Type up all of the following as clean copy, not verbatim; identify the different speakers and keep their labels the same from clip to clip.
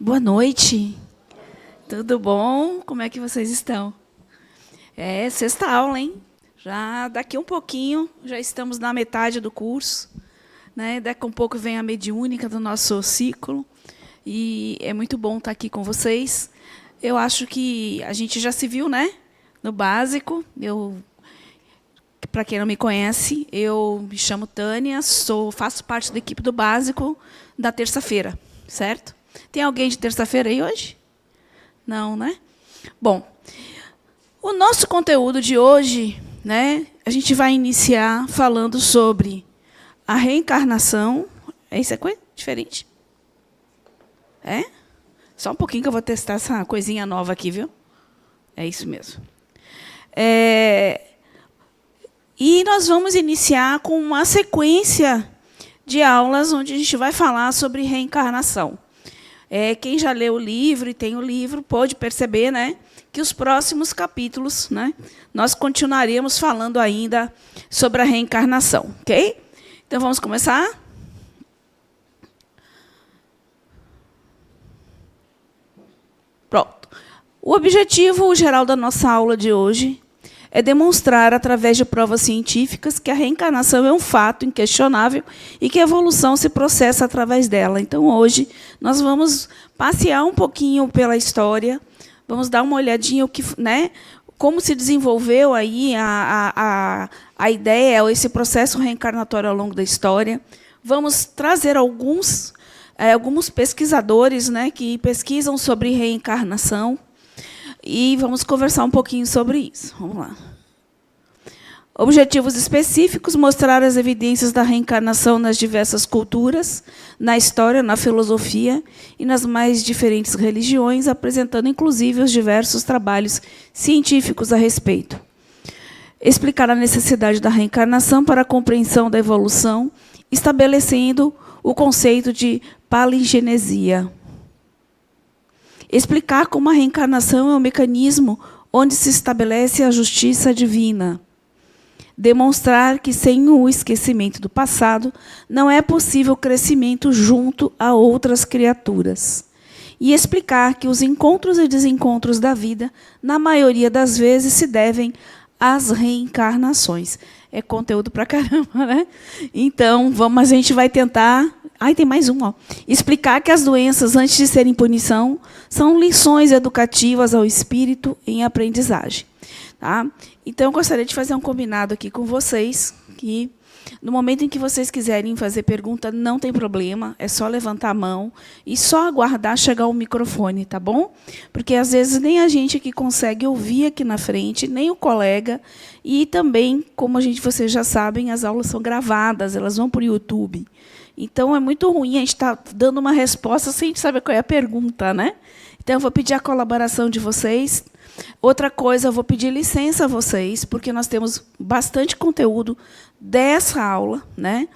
Speaker 1: Boa noite. Tudo bom? Como é que vocês estão? É sexta aula, hein? Já daqui um pouquinho, já estamos na metade do curso, né? Daqui a um pouco vem a mediúnica do nosso ciclo. E é muito bom estar aqui com vocês. Eu acho que a gente já se viu, né? No básico. Para quem não me conhece, eu me chamo Tânia, faço parte da equipe do básico da terça-feira, certo? Tem alguém de terça-feira aí hoje? Não, né? Bom, o nosso conteúdo de hoje, né? A gente vai iniciar falando sobre a reencarnação. Isso é coisa diferente? É? Só um pouquinho que eu vou testar essa coisinha nova aqui, viu? É isso mesmo. E nós vamos iniciar com uma sequência de aulas onde a gente vai falar sobre reencarnação. Quem já leu o livro e tem o livro pode perceber, né, que os próximos capítulos, né, nós continuaremos falando ainda sobre a reencarnação, ok? Então, vamos começar? Pronto. O objetivo geral da nossa aula de hoje é demonstrar, através de provas científicas, que a reencarnação é um fato inquestionável e que a evolução se processa através dela. Então, hoje, nós vamos passear um pouquinho pela história, vamos dar uma olhadinha o que, né, como se desenvolveu aí a ideia, esse processo reencarnatório ao longo da história. Vamos trazer alguns pesquisadores, né, que pesquisam sobre reencarnação. E vamos conversar um pouquinho sobre isso. Vamos lá. Objetivos específicos: mostrar as evidências da reencarnação nas diversas culturas, na história, na filosofia e nas mais diferentes religiões, apresentando, inclusive, os diversos trabalhos científicos a respeito. Explicar a necessidade da reencarnação para a compreensão da evolução, estabelecendo o conceito de palingenesia. Explicar como a reencarnação é um mecanismo onde se estabelece a justiça divina. Demonstrar que, sem o esquecimento do passado, não é possível crescimento junto a outras criaturas. E explicar que os encontros e desencontros da vida, na maioria das vezes, se devem às reencarnações. É conteúdo pra caramba, né? Então, a gente vai tentar... tem mais um. Explicar que as doenças, antes de serem punição, são lições educativas ao espírito em aprendizagem. Tá? Então, eu gostaria de fazer um combinado aqui com vocês, que no momento em que vocês quiserem fazer pergunta, não tem problema, é só levantar a mão e só aguardar chegar o microfone, tá bom? Porque, às vezes, nem a gente aqui consegue ouvir aqui na frente, nem o colega, e também, como vocês já sabem, as aulas são gravadas, elas vão para o YouTube. Então, é muito ruim a gente estar dando uma resposta sem a gente saber qual é a pergunta, né? Então, eu vou pedir a colaboração de vocês. Outra coisa, eu vou pedir licença a vocês, porque nós temos bastante conteúdo dessa aula, né?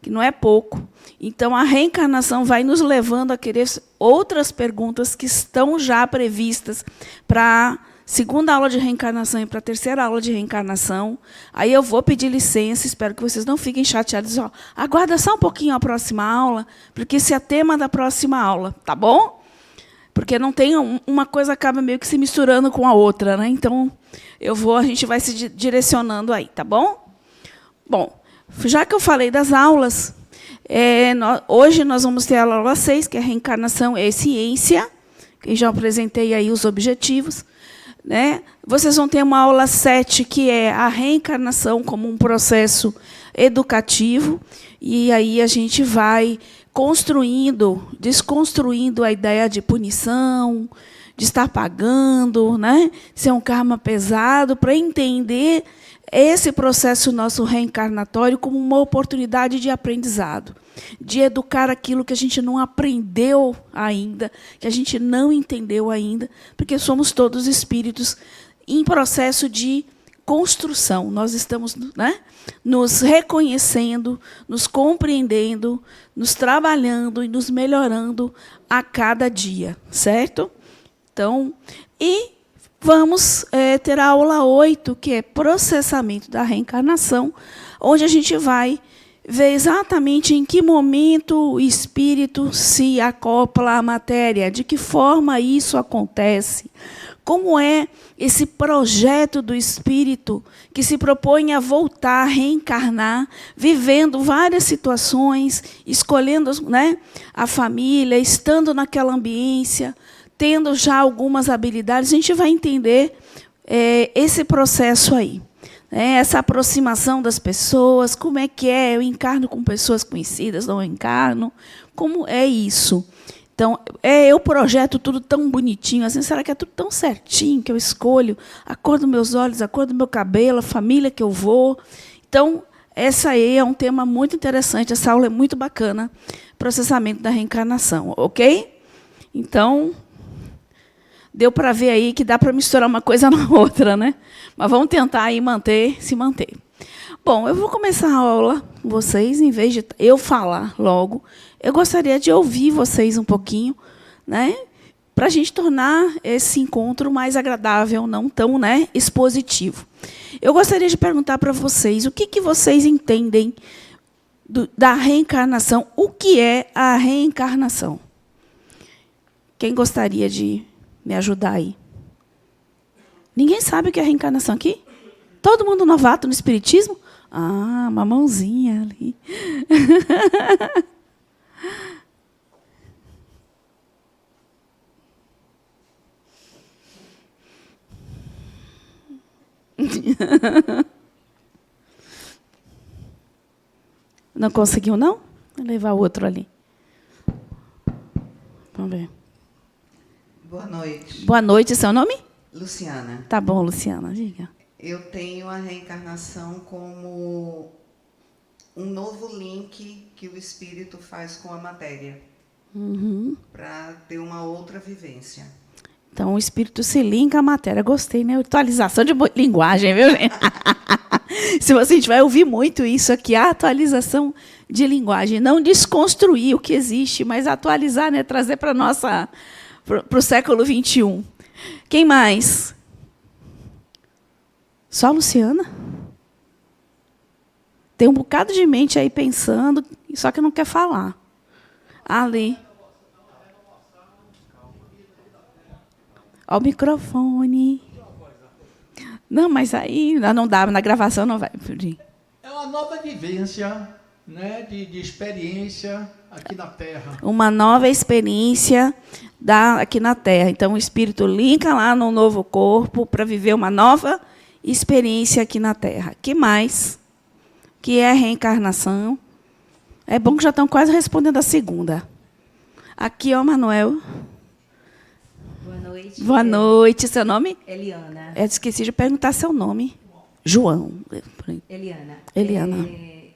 Speaker 1: Que não é pouco. Então, a reencarnação vai nos levando a querer outras perguntas que estão já previstas para a segunda aula de reencarnação e para a terceira aula de reencarnação. Aí eu vou pedir licença, espero que vocês não fiquem chateados. Aguarda só um pouquinho a próxima aula, porque esse é o tema da próxima aula, tá bom? Porque não tem uma coisa acaba meio que se misturando com a outra, né? Então, a gente vai se direcionando aí, tá bom? Bom, já que eu falei das aulas, hoje nós vamos ter a aula 6, que é a reencarnação é ciência, que já apresentei aí os objetivos. Né? Vocês vão ter uma aula 7, que é a reencarnação como um processo educativo, e aí a gente vai desconstruindo a ideia de punição, de estar pagando, né? Ser um karma pesado, para entender esse processo nosso reencarnatório como uma oportunidade de aprendizado, de educar aquilo que a gente não aprendeu ainda, que a gente não entendeu ainda, porque somos todos espíritos em processo de construção. Nós estamos, né, nos reconhecendo, nos compreendendo, nos trabalhando e nos melhorando a cada dia, certo? Então, vamos ter a aula 8, que é processamento da reencarnação, onde a gente vai ver exatamente em que momento o espírito se acopla à matéria, de que forma isso acontece, como é esse projeto do espírito que se propõe a voltar, a reencarnar, vivendo várias situações, escolhendo, né, a família, estando naquela ambiência, tendo já algumas habilidades. A gente vai entender esse processo aí. Essa aproximação das pessoas, como é que é? Eu encarno com pessoas conhecidas, não encarno? Como é isso? Então, eu projeto tudo tão bonitinho, assim, será que é tudo tão certinho que eu escolho a cor dos meus olhos, a cor do meu cabelo, a família que eu vou? Então, essa aí é um tema muito interessante, essa aula é muito bacana, processamento da reencarnação, ok? Então, deu para ver aí que dá para misturar uma coisa na outra, né? Mas vamos tentar aí se manter. Bom, eu vou começar a aula com vocês, em vez de eu falar logo, eu gostaria de ouvir vocês um pouquinho, né, para a gente tornar esse encontro mais agradável, não tão, né, expositivo. Eu gostaria de perguntar para vocês o que vocês entendem da reencarnação. O que é a reencarnação? Quem gostaria de me ajudar aí? Ninguém sabe o que é reencarnação aqui? Todo mundo novato no espiritismo? Ah, uma mãozinha ali. Não conseguiu, não? Vou levar o outro ali. Vamos ver.
Speaker 2: Boa noite.
Speaker 1: Boa noite, seu nome?
Speaker 2: Luciana.
Speaker 1: Tá bom, Luciana, diga.
Speaker 2: Eu tenho a reencarnação como um novo link que o espírito faz com a matéria, para ter uma outra vivência.
Speaker 1: Então, o espírito se linka à matéria. Gostei, né? Atualização de linguagem, viu, gente? Se você, a gente vai ouvir muito isso aqui, a atualização de linguagem. Não desconstruir o que existe, mas atualizar, né? Trazer para o século XXI. Quem mais? Só a Luciana? Tem um bocado de mente aí pensando, só que não quer falar. Ali. Ó o microfone. Não, mas aí não dá, na gravação não vai.
Speaker 3: É uma nova vivência, né, de experiência aqui na Terra.
Speaker 1: Uma nova experiência aqui na Terra. Então, o espírito linka lá no novo corpo para viver uma nova experiência aqui na Terra. Que mais? Que é a reencarnação. É bom que já estão quase respondendo a segunda. Aqui, ó, Manuel.
Speaker 4: Boa noite.
Speaker 1: Boa noite. Seu nome?
Speaker 4: Eliana.
Speaker 1: Eu esqueci de perguntar seu nome. João.
Speaker 4: Eliana.
Speaker 1: Eliana.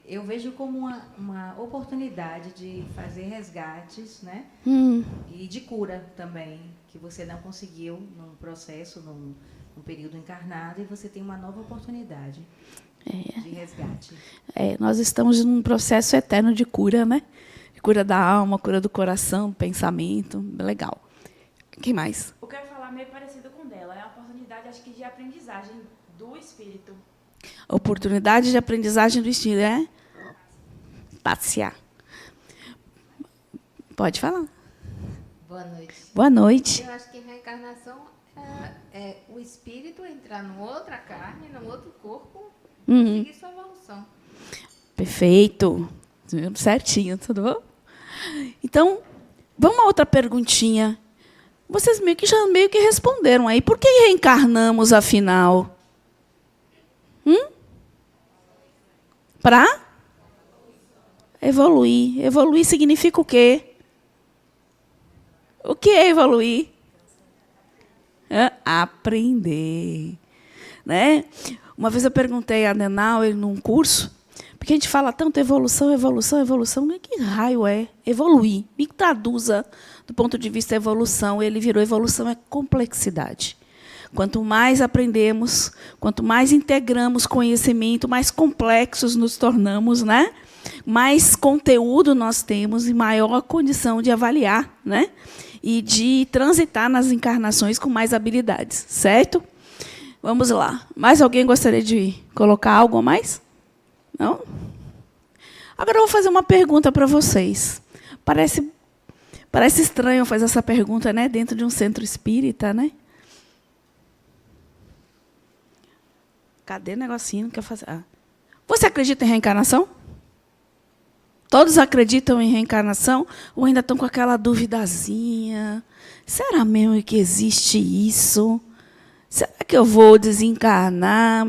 Speaker 4: Eu vejo como uma oportunidade de fazer resgates, né? E de cura também, que você não conseguiu num processo, num período encarnado, e você tem uma nova oportunidade de resgate.
Speaker 1: Nós estamos num processo eterno de cura, né? De cura da alma, cura do coração, do pensamento. Legal. Quem mais?
Speaker 5: O que eu ia falar meio parecido com dela. É uma oportunidade, acho que, de aprendizagem do espírito.
Speaker 1: Oportunidade de aprendizagem do espírito, é? Passear. Pode falar.
Speaker 6: Boa noite.
Speaker 1: Boa noite.
Speaker 6: Eu acho que reencarnação é o espírito entrar numa outra carne, num outro corpo, e seguir sua evolução.
Speaker 1: Perfeito. Certinho, tudo bom? Então, vamos a outra perguntinha. Vocês meio que responderam aí. Por que reencarnamos, afinal? Para evoluir. Evoluir significa o quê? O que é evoluir? Aprender. Né? Uma vez eu perguntei a Nenauer num curso, porque a gente fala tanto evolução, evolução, evolução, que raio é evoluir? Me traduza do ponto de vista evolução. Ele virou evolução é complexidade. Quanto mais aprendemos, quanto mais integramos conhecimento, mais complexos nos tornamos, né? Mais conteúdo nós temos e maior a condição de avaliar, né? E de transitar nas encarnações com mais habilidades, certo? Vamos lá. Mais alguém gostaria de colocar algo a mais? Não? Agora eu vou fazer uma pergunta para vocês. Parece estranho fazer essa pergunta, né, dentro de um centro espírita, né? Cadê o negocinho que eu fazer? Você acredita em reencarnação? Todos acreditam em reencarnação ou ainda estão com aquela duvidazinha? Será mesmo que existe isso? Será que eu vou desencarnar?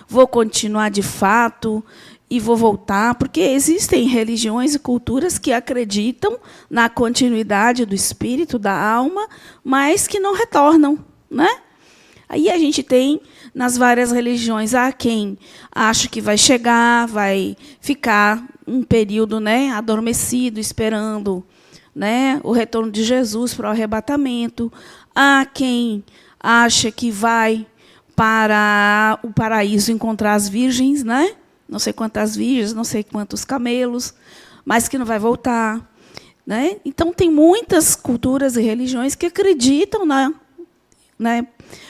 Speaker 1: Vou continuar de fato e vou voltar? Porque existem religiões e culturas que acreditam na continuidade do espírito, da alma, mas que não retornam, né? Aí a gente tem, nas várias religiões, há quem acha que vai chegar, vai ficar um período, né, adormecido, esperando, né, o retorno de Jesus para o arrebatamento. Há quem acha que vai para o paraíso encontrar as virgens, né? Não sei quantas virgens, não sei quantos camelos, mas que não vai voltar, né? Então, tem muitas culturas e religiões que acreditam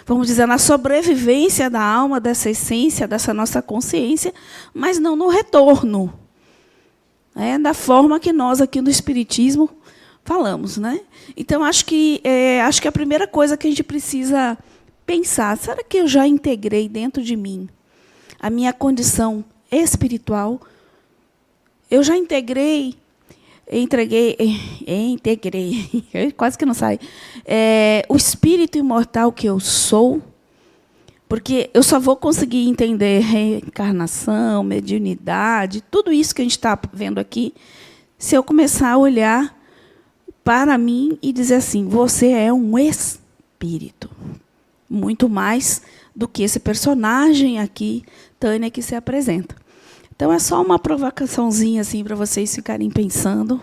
Speaker 1: vamos dizer, na sobrevivência da alma, dessa essência, dessa nossa consciência, mas não no retorno, né, da forma que nós aqui no Espiritismo falamos, né? Então, acho que a primeira coisa que a gente precisa pensar, será que eu já integrei dentro de mim a minha condição espiritual? Eu já integrei, quase que não sai, o espírito imortal que eu sou, porque eu só vou conseguir entender reencarnação, mediunidade, tudo isso que a gente está vendo aqui, se eu começar a olhar para mim e dizer assim, você é um espírito, muito mais do que esse personagem aqui, Tânia, que se apresenta. Então, é só uma provocaçãozinha assim, para vocês ficarem pensando.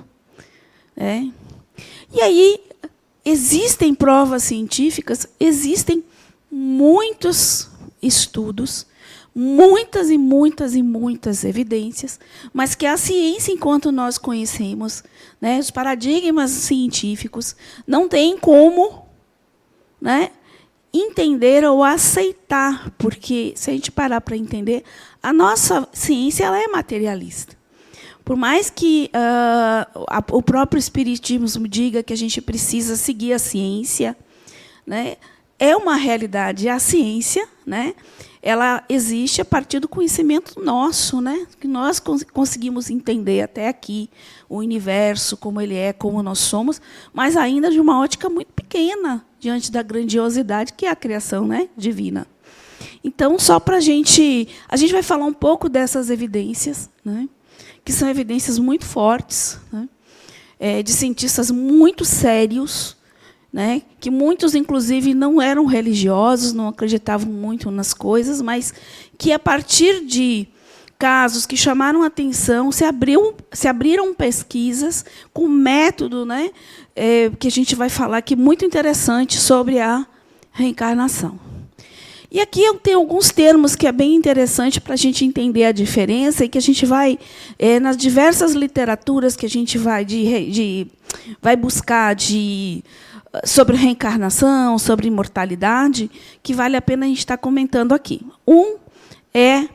Speaker 1: Né? E aí, existem provas científicas, existem muitos estudos, muitas e muitas e muitas evidências, mas que a ciência, enquanto nós conhecemos, né, os paradigmas científicos, não tem como, né, entender ou aceitar, porque, se a gente parar para entender, a nossa ciência ela é materialista. Por mais que o próprio Espiritismo diga que a gente precisa seguir a ciência, né, é uma realidade. A ciência, né, ela existe a partir do conhecimento nosso, né, que nós conseguimos entender até aqui o universo, como ele é, como nós somos, mas ainda de uma ótica muito pequena, diante da grandiosidade que é a criação, né, divina. Então, só para a gente vai falar um pouco dessas evidências, né, que são evidências muito fortes, né, de cientistas muito sérios, né, que muitos, inclusive, não eram religiosos, não acreditavam muito nas coisas, mas que, a partir de casos que chamaram a atenção, se abriram pesquisas com método, né, que a gente vai falar aqui, muito interessante, sobre a reencarnação. E aqui eu tenho alguns termos que é bem interessante para a gente entender a diferença e que a gente vai, nas diversas literaturas que a gente vai buscar sobre reencarnação, sobre imortalidade, que vale a pena a gente estar comentando aqui. Um é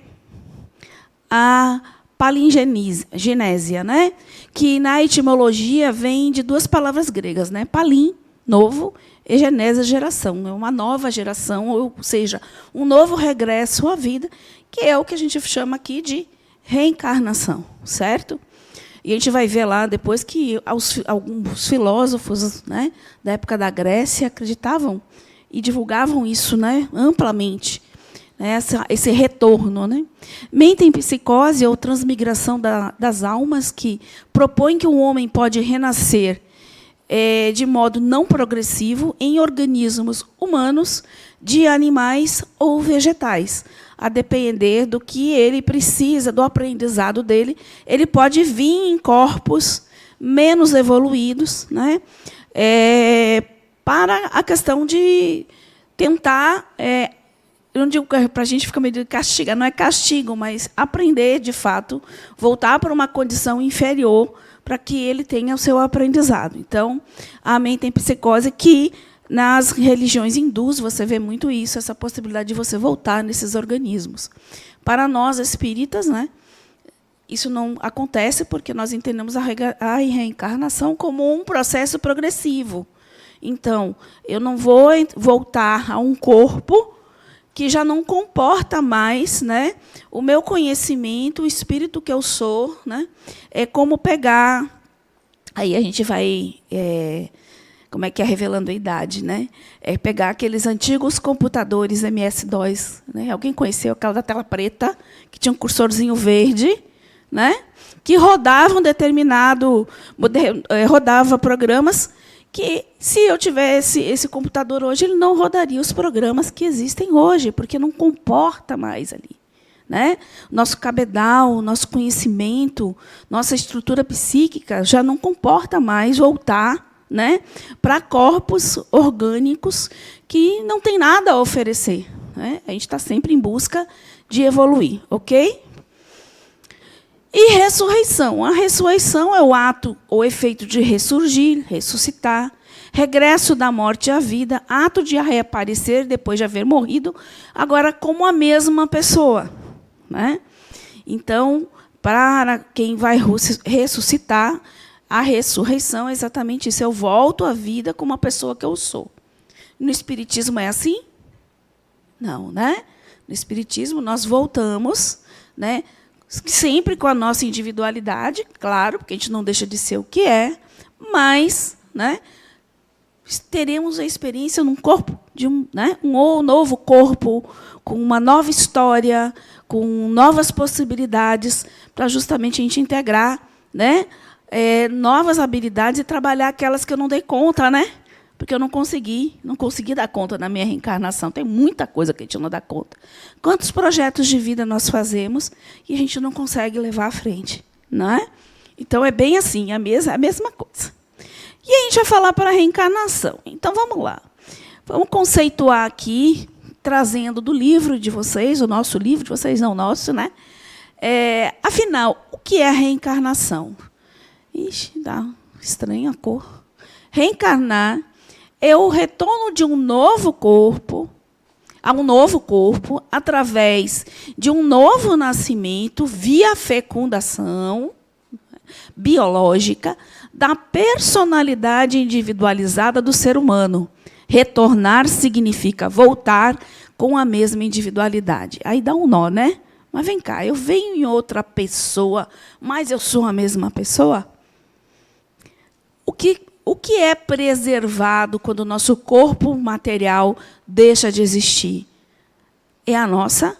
Speaker 1: a palingenésia, né? Que na etimologia vem de duas palavras gregas, né? Palin, novo, e genésia, geração. É uma nova geração, ou seja, um novo regresso à vida, que é o que a gente chama aqui de reencarnação, certo? E a gente vai ver lá depois que alguns filósofos, né, da época da Grécia acreditavam e divulgavam isso, né, amplamente, né, esse retorno. Né? Mentempsicose, ou transmigração das almas, que propõe que o homem pode renascer de modo não progressivo em organismos humanos, de animais ou vegetais. A depender do que ele precisa, do aprendizado dele, ele pode vir em corpos menos evoluídos, né, para a questão de tentar, eu não digo para a gente ficar meio de castigar, não é castigo, mas aprender, de fato, voltar para uma condição inferior para que ele tenha o seu aprendizado. Então, a mentempsicose, que nas religiões hindus você vê muito isso, essa possibilidade de você voltar nesses organismos. Para nós, espíritas, né, isso não acontece porque nós entendemos a reencarnação como um processo progressivo. Então, eu não vou voltar a um corpo que já não comporta mais, né, o meu conhecimento, o espírito que eu sou, né? É como pegar... Aí a gente vai... como é que é, revelando a idade, né? É pegar aqueles antigos computadores MS-DOS, né? Alguém conheceu aquela da tela preta, que tinha um cursorzinho verde, né? Que rodava rodava programas que, se eu tivesse esse computador hoje, ele não rodaria os programas que existem hoje, porque não comporta mais ali, né? Nosso cabedal, nosso conhecimento, nossa estrutura psíquica já não comporta mais voltar, né, para corpos orgânicos que não tem nada a oferecer, né? A gente está sempre em busca de evoluir, ok? E ressurreição. A ressurreição é o ato ou efeito de ressurgir, ressuscitar, regresso da morte à vida, ato de reaparecer depois de haver morrido, agora como a mesma pessoa, né? Então, para quem vai ressuscitar, a ressurreição é exatamente isso. Eu volto à vida como a pessoa que eu sou. No Espiritismo é assim? Não, né? No Espiritismo, nós voltamos, né, sempre com a nossa individualidade, claro, porque a gente não deixa de ser o que é, mas, né, teremos a experiência num corpo, de um novo corpo, com uma nova história, com novas possibilidades, para justamente a gente integrar, né, novas habilidades e trabalhar aquelas que eu não dei conta, né? Porque eu não consegui dar conta na minha reencarnação. Tem muita coisa que a gente não dá conta. Quantos projetos de vida nós fazemos e a gente não consegue levar à frente, não é? Então, é bem assim, a mesma coisa. E a gente vai falar para a reencarnação. Então, vamos lá. Vamos conceituar aqui, trazendo do livro de vocês, o nosso livro de vocês, não o nosso, né? Afinal, o que é a reencarnação? Ixi, dá estranha a cor. Reencarnar é o retorno de um novo corpo, a um novo corpo, através de um novo nascimento, via fecundação biológica, da personalidade individualizada do ser humano. Retornar significa voltar com a mesma individualidade. Aí dá um nó, né? Mas vem cá, eu venho em outra pessoa, mas eu sou a mesma pessoa? O que é preservado quando o nosso corpo material deixa de existir? É a nossa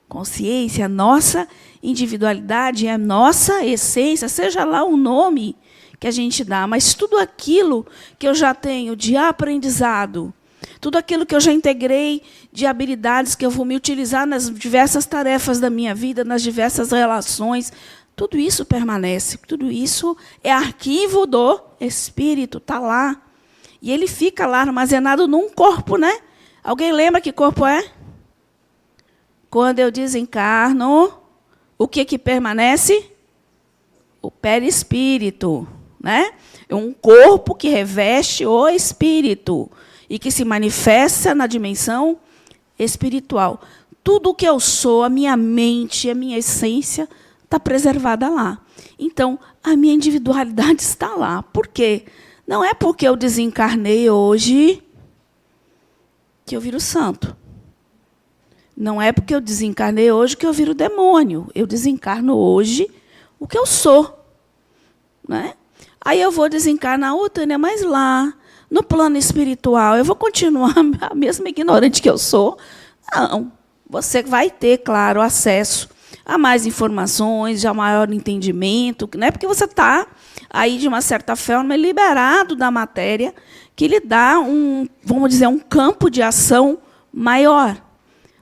Speaker 1: consciência, a nossa individualidade, a nossa essência, seja lá o nome que a gente dá, mas tudo aquilo que eu já tenho de aprendizado, tudo aquilo que eu já integrei de habilidades que eu vou me utilizar nas diversas tarefas da minha vida, nas diversas relações, tudo isso permanece, tudo isso é arquivo do espírito, está lá. E ele fica lá armazenado num corpo, né? Alguém lembra que corpo é? Quando eu desencarno, o que permanece? O perispírito, né? É um corpo que reveste o espírito e que se manifesta na dimensão espiritual. Tudo o que eu sou, a minha mente, a minha essência, está preservada lá. Então, a minha individualidade está lá. Por quê? Não é porque eu desencarnei hoje que eu viro santo. Não é porque eu desencarnei hoje que eu viro demônio. Eu desencarno hoje o que eu sou, né? Aí eu vou desencarnar, Tânia, mas lá, no plano espiritual, eu vou continuar a mesma ignorante que eu sou? Não. Você vai ter, claro, acesso a mais informações, a maior entendimento, né? Porque você está aí, de uma certa forma, liberado da matéria, que lhe dá vamos dizer, um campo de ação maior,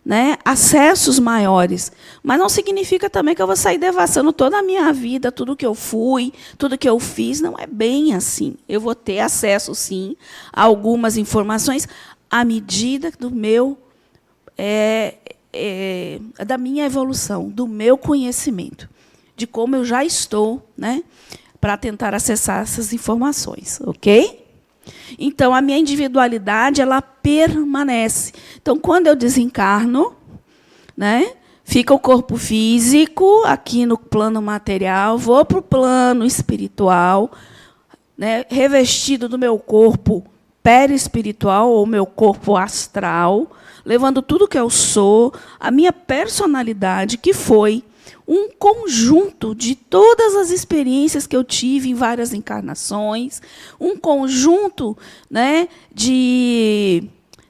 Speaker 1: né? Acessos maiores. Mas não significa também que eu vou sair devassando toda a minha vida, tudo que eu fui, tudo que eu fiz. Não é bem assim. Eu vou ter acesso, sim, a algumas informações à medida do meu... da minha evolução, do meu conhecimento, de como eu já estou, né, para tentar acessar essas informações, ok? Então, a minha individualidade, ela permanece. Então, quando eu desencarno, né, Fica o corpo físico aqui no plano material, vou para o plano espiritual, né, revestido do meu corpo perispiritual ou meu corpo astral, levando tudo que eu sou, a minha personalidade, que foi um conjunto de todas as experiências que eu tive em várias encarnações, um conjunto, né, de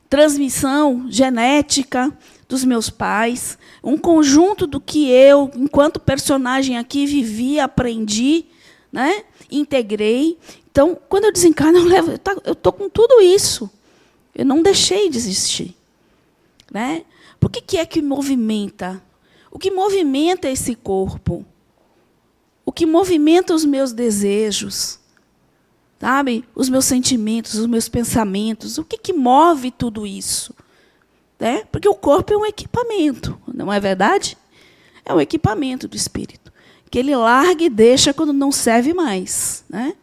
Speaker 1: transmissão genética dos meus pais, um conjunto do que eu, enquanto personagem aqui, vivi, aprendi, né, integrei. Então, quando eu desencarno, eu estou com tudo isso. Eu não deixei de existir. Né? Por que é que movimenta? O que movimenta esse corpo? O que movimenta os meus desejos? Sabe? Os meus sentimentos, os meus pensamentos. O que move tudo isso? Né? Porque o corpo é um equipamento, não é verdade? É um equipamento do espírito, que ele larga e deixa quando não serve mais. Né?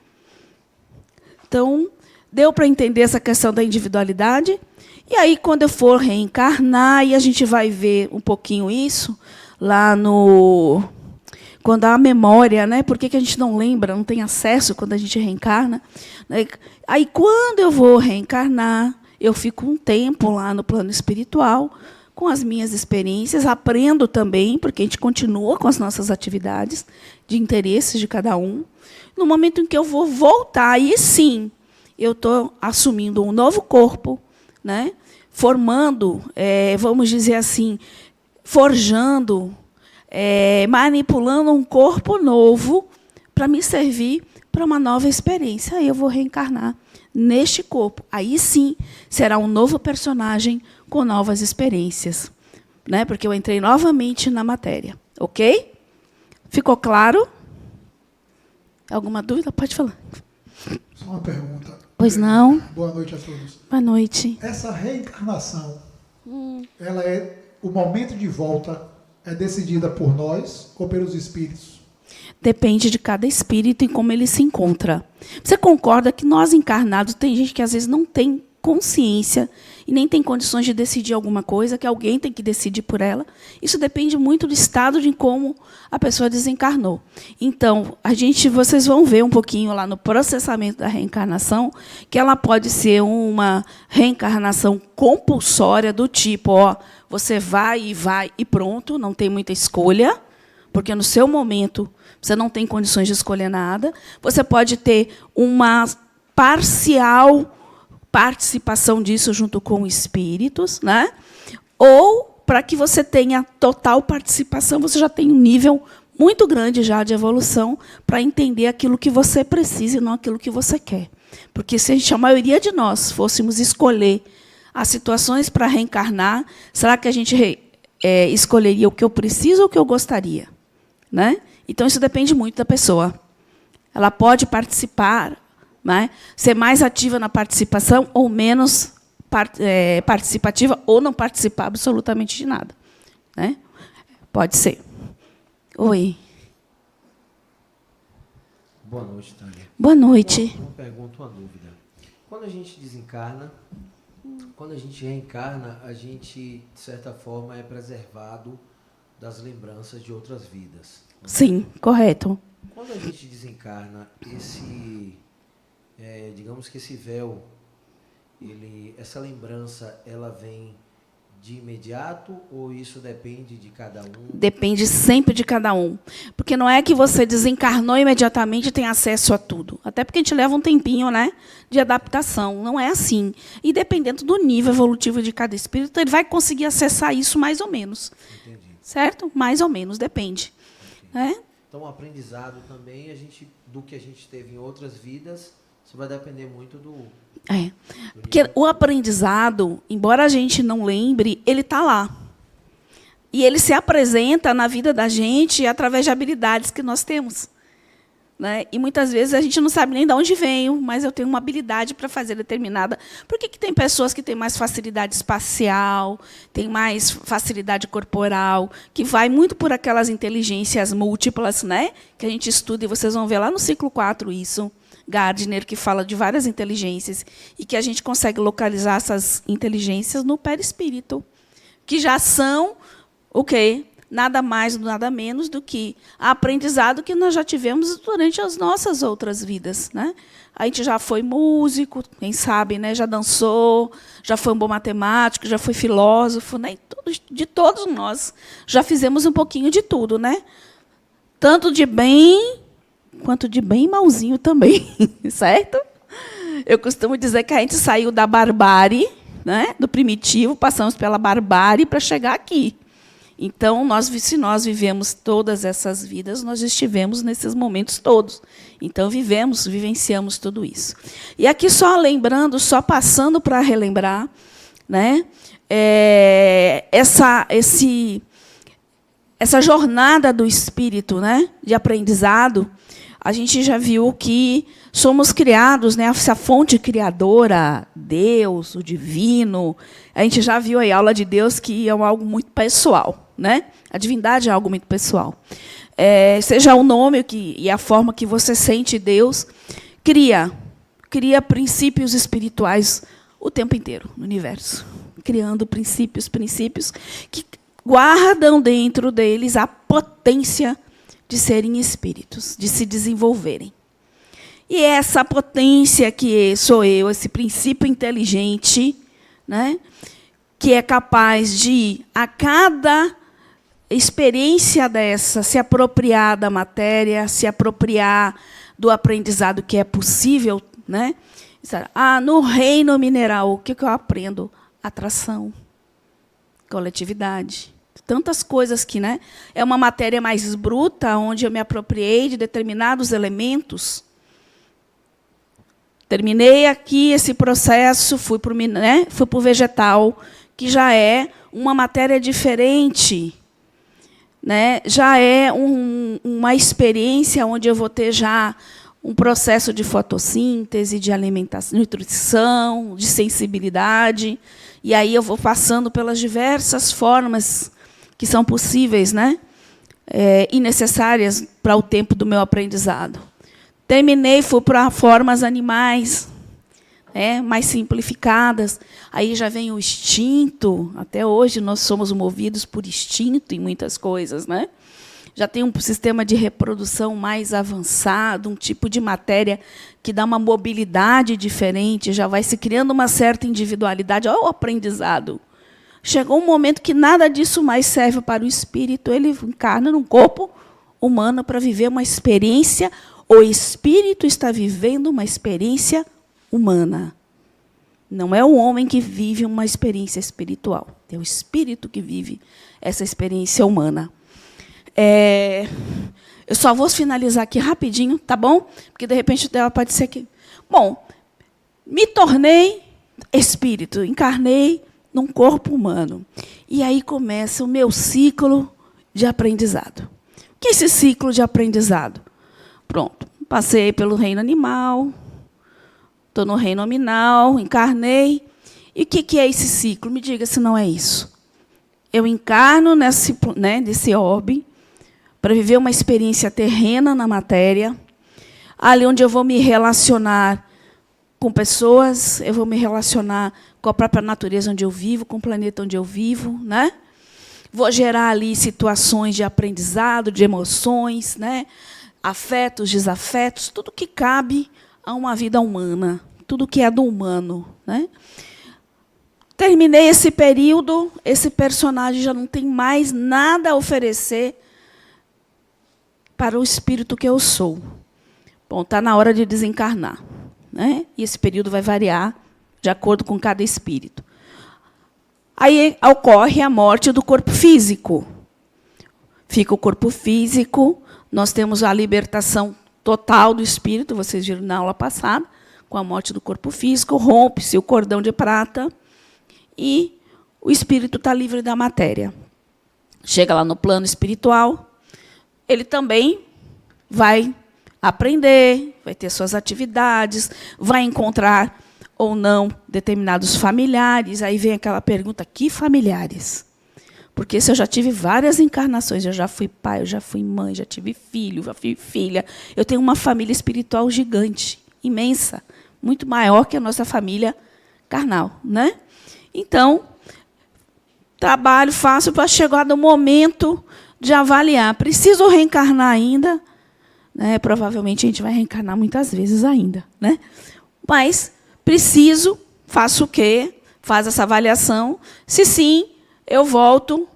Speaker 1: Então, deu para entender essa questão da individualidade? E aí, quando eu for reencarnar, e a gente vai ver um pouquinho isso, lá no... Quando há a memória, né? Por que a gente não lembra, não tem acesso quando a gente reencarna? Né? Aí, quando eu vou reencarnar, eu fico um tempo lá no plano espiritual, com as minhas experiências, aprendo também, porque a gente continua com as nossas atividades de interesses de cada um. No momento em que eu vou voltar, aí sim, eu estou assumindo um novo corpo, né? Formando, vamos dizer assim, forjando, manipulando um corpo novo para me servir para uma nova experiência. Aí eu vou reencarnar neste corpo. Aí sim será um novo personagem com novas experiências, né? Porque eu entrei novamente na matéria. Ok? Ficou claro? Alguma dúvida? Pode falar.
Speaker 7: Só uma pergunta.
Speaker 1: Pois não.
Speaker 7: Boa noite a todos.
Speaker 1: Boa noite.
Speaker 7: Essa reencarnação, ela o momento de volta é decidida por nós ou pelos espíritos?
Speaker 1: Depende de cada espírito e como ele se encontra. Você concorda que nós encarnados, tem gente que às vezes não tem consciência e nem tem condições de decidir alguma coisa, que alguém tem que decidir por ela. Isso depende muito do estado de como a pessoa desencarnou. Então, vocês vão ver um pouquinho lá no processamento da reencarnação, que ela pode ser uma reencarnação compulsória do tipo, você vai e pronto, não tem muita escolha, porque no seu momento você não tem condições de escolher nada. Você pode ter uma parcial participação disso junto com espíritos, né? Ou, para que você tenha total participação, você já tem um nível muito grande já de evolução para entender aquilo que você precisa e não aquilo que você quer. Porque se a maioria de nós fôssemos escolher as situações para reencarnar, será que a gente escolheria o que eu preciso ou o que eu gostaria? Né? Então, isso depende muito da pessoa. Ela pode participar, né? Ser mais ativa na participação ou menos participativa, ou não participar absolutamente de nada. Né? Pode ser. Oi.
Speaker 8: Boa noite, Tânia.
Speaker 1: Boa noite.
Speaker 8: Uma pergunta, uma dúvida. Quando a gente desencarna, quando a gente reencarna, a gente, de certa forma, é preservado das lembranças de outras vidas.
Speaker 1: Sim, correto.
Speaker 8: Quando a gente desencarna, digamos que esse véu, essa lembrança, ela vem de imediato ou isso depende de cada um?
Speaker 1: Depende sempre de cada um. Porque não é que você desencarnou imediatamente e tem acesso a tudo. Até porque a gente leva um tempinho, né, de adaptação. Não é assim. E dependendo do nível evolutivo de cada espírito, ele vai conseguir acessar isso mais ou menos.
Speaker 8: Entendi.
Speaker 1: Certo? Mais ou menos, depende. Né?
Speaker 8: Então, o aprendizado também, do que a gente teve em outras vidas, isso vai depender muito do...
Speaker 1: Porque o aprendizado, embora a gente não lembre, ele está lá. E ele se apresenta na vida da gente através de habilidades que nós temos. Né? E muitas vezes a gente não sabe nem de onde veio, mas eu tenho uma habilidade para fazer determinada. Por que tem pessoas que têm mais facilidade espacial, têm mais facilidade corporal, que vai muito por aquelas inteligências múltiplas, né? Que a gente estuda, e vocês vão ver lá no ciclo 4 isso, Gardner, que fala de várias inteligências, e que a gente consegue localizar essas inteligências no perispírito, que já são o quê? nada mais, nada menos do que aprendizado que nós já tivemos durante as nossas outras vidas, né? A gente já foi músico, quem sabe, né? Já dançou, já foi um bom matemático, já foi filósofo, né? De todos nós já fizemos um pouquinho de tudo, né? Tanto de bem quanto de bem malzinho também, certo? Eu costumo dizer que a gente saiu da barbárie, né? Do primitivo, passamos pela barbárie para chegar aqui. Então, se nós vivemos todas essas vidas, nós estivemos nesses momentos todos. Então, vivenciamos tudo isso. E aqui, só lembrando, só passando para relembrar, né, essa jornada do espírito, né, de aprendizado, a gente já viu que somos criados, né, essa fonte criadora, Deus, o divino. A gente já viu aí a aula de Deus, que é algo muito pessoal, né? A divindade é algo muito pessoal. Seja o nome e a forma que você sente Deus, cria princípios espirituais o tempo inteiro no universo, criando princípios que guardam dentro deles a potência de serem espíritos, de se desenvolverem. E essa potência que sou eu, esse princípio inteligente, né, que é capaz de, a cada experiência dessa, se apropriar da matéria, se apropriar do aprendizado que é possível, né? No reino mineral, o que eu aprendo? Atração, coletividade. Tantas coisas que, né, é uma matéria mais bruta, onde eu me apropriei de determinados elementos. Terminei aqui esse processo, fui para o vegetal, que já é uma matéria diferente, né? Já é uma experiência onde eu vou ter já um processo de fotossíntese, de alimentação, nutrição, de sensibilidade, e aí eu vou passando pelas diversas formas que são possíveis, né? E necessárias para o tempo do meu aprendizado. Terminei, fui para formas animais, mais simplificadas. Aí já vem o instinto. Até hoje nós somos movidos por instinto em muitas coisas, né? Já tem um sistema de reprodução mais avançado, um tipo de matéria que dá uma mobilidade diferente, já vai se criando uma certa individualidade. Olha o aprendizado. Chegou um momento que nada disso mais serve para o espírito. Ele encarna num corpo humano para viver uma experiência. O espírito está vivendo uma experiência humana. Não é o homem que vive uma experiência espiritual. É o espírito que vive essa experiência humana. Eu só vou finalizar aqui rapidinho, tá bom? Porque, de repente, pode ser que... Bom, me tornei espírito, encarnei num corpo humano. E aí começa o meu ciclo de aprendizado. O que é esse ciclo de aprendizado? Pronto, passei pelo reino animal, estou no reino nominal, encarnei. E o que é esse ciclo? Me diga se não é isso. Eu encarno nesse orbe para viver uma experiência terrena na matéria, ali onde eu vou me relacionar com pessoas, eu vou me relacionar com a própria natureza onde eu vivo, com o planeta onde eu vivo, né? Vou gerar ali situações de aprendizado, de emoções, né? Afetos, desafetos, tudo que cabe a uma vida humana, tudo que é do humano, né? Terminei esse período, esse personagem já não tem mais nada a oferecer para o espírito que eu sou. Bom, está na hora de desencarnar, né? E esse período vai variar de acordo com cada espírito. Aí ocorre a morte do corpo físico. Fica o corpo físico, nós temos a libertação total do espírito, vocês viram na aula passada, com a morte do corpo físico, rompe-se o cordão de prata e o espírito está livre da matéria. Chega lá no plano espiritual, ele também vai aprender, vai ter suas atividades, vai encontrar ou não determinados familiares. Aí vem aquela pergunta, que familiares? Porque se eu já tive várias encarnações, eu já fui pai, eu já fui mãe, já tive filho, já fui filha. Eu tenho uma família espiritual gigante, imensa, muito maior que a nossa família carnal, né? Então, trabalho, faço para chegar no momento de avaliar. Preciso reencarnar ainda? Né? Provavelmente a gente vai reencarnar muitas vezes ainda. Né? Mas preciso, faço o quê? Faz essa avaliação. Se sim, eu volto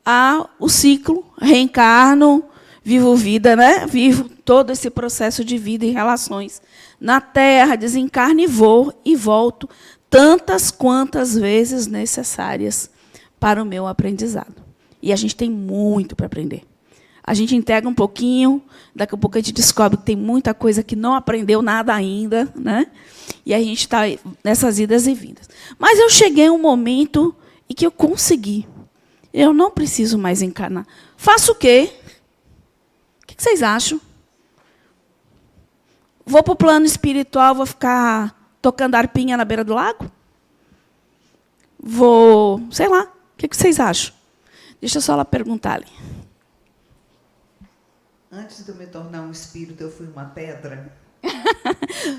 Speaker 1: ao ciclo, reencarno, vivo vida, né? Vivo todo esse processo de vida e relações na Terra, desencarno e vou e volto tantas quantas vezes necessárias para o meu aprendizado. E a gente tem muito para aprender. A gente integra um pouquinho, daqui a pouco a gente descobre que tem muita coisa que não aprendeu nada ainda, né? E a gente está nessas idas e vindas. Mas eu cheguei a um momento em que eu consegui. Eu não preciso mais encarnar. Faço o quê? O que vocês acham? Vou para o plano espiritual, vou ficar tocando arpinha na beira do lago? Vou, sei lá, o que vocês acham? Deixa eu só ela perguntar ali.
Speaker 2: Antes de eu me tornar um espírito, eu fui uma pedra.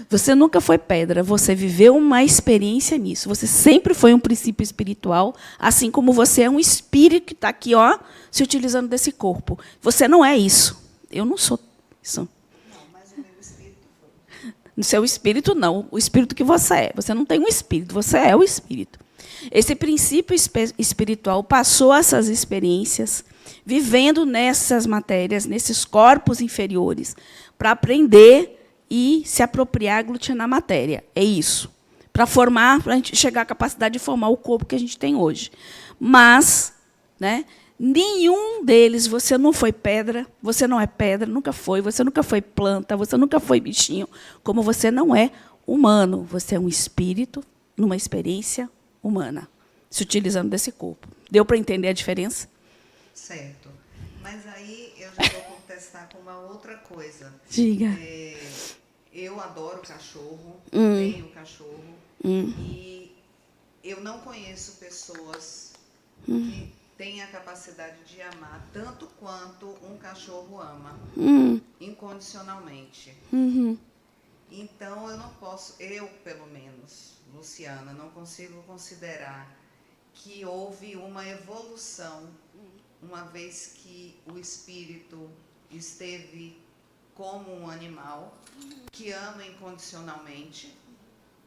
Speaker 1: Você nunca foi pedra, você viveu uma experiência nisso. Você sempre foi um princípio espiritual, assim como você é um espírito que está aqui, ó, se utilizando desse corpo. Você não é isso. Eu não sou isso.
Speaker 2: Não, mas o meu espírito foi.
Speaker 1: No seu espírito, não. O espírito que você é. Você não tem um espírito, você é o espírito. Esse princípio espiritual passou essas experiências, vivendo nessas matérias, nesses corpos inferiores, para aprender e se apropriar, aglutinar a matéria. É isso. Para formar, para a gente chegar à capacidade de formar o corpo que a gente tem hoje. Mas, né, nenhum deles, você não foi pedra, você não é pedra, nunca foi, você nunca foi planta, você nunca foi bichinho, como você não é humano. Você é um espírito numa experiência humana, se utilizando desse corpo. Deu para entender a diferença?
Speaker 2: Certo. Mas aí eu já vou contestar com uma outra coisa.
Speaker 1: Diga.
Speaker 2: Eu adoro cachorro, tenho cachorro, e eu não conheço pessoas que têm a capacidade de amar tanto quanto um cachorro ama, incondicionalmente. Então, eu não posso, eu, pelo menos, Luciana, não consigo considerar que houve uma evolução, uma vez que o espírito esteve como um animal que ama incondicionalmente,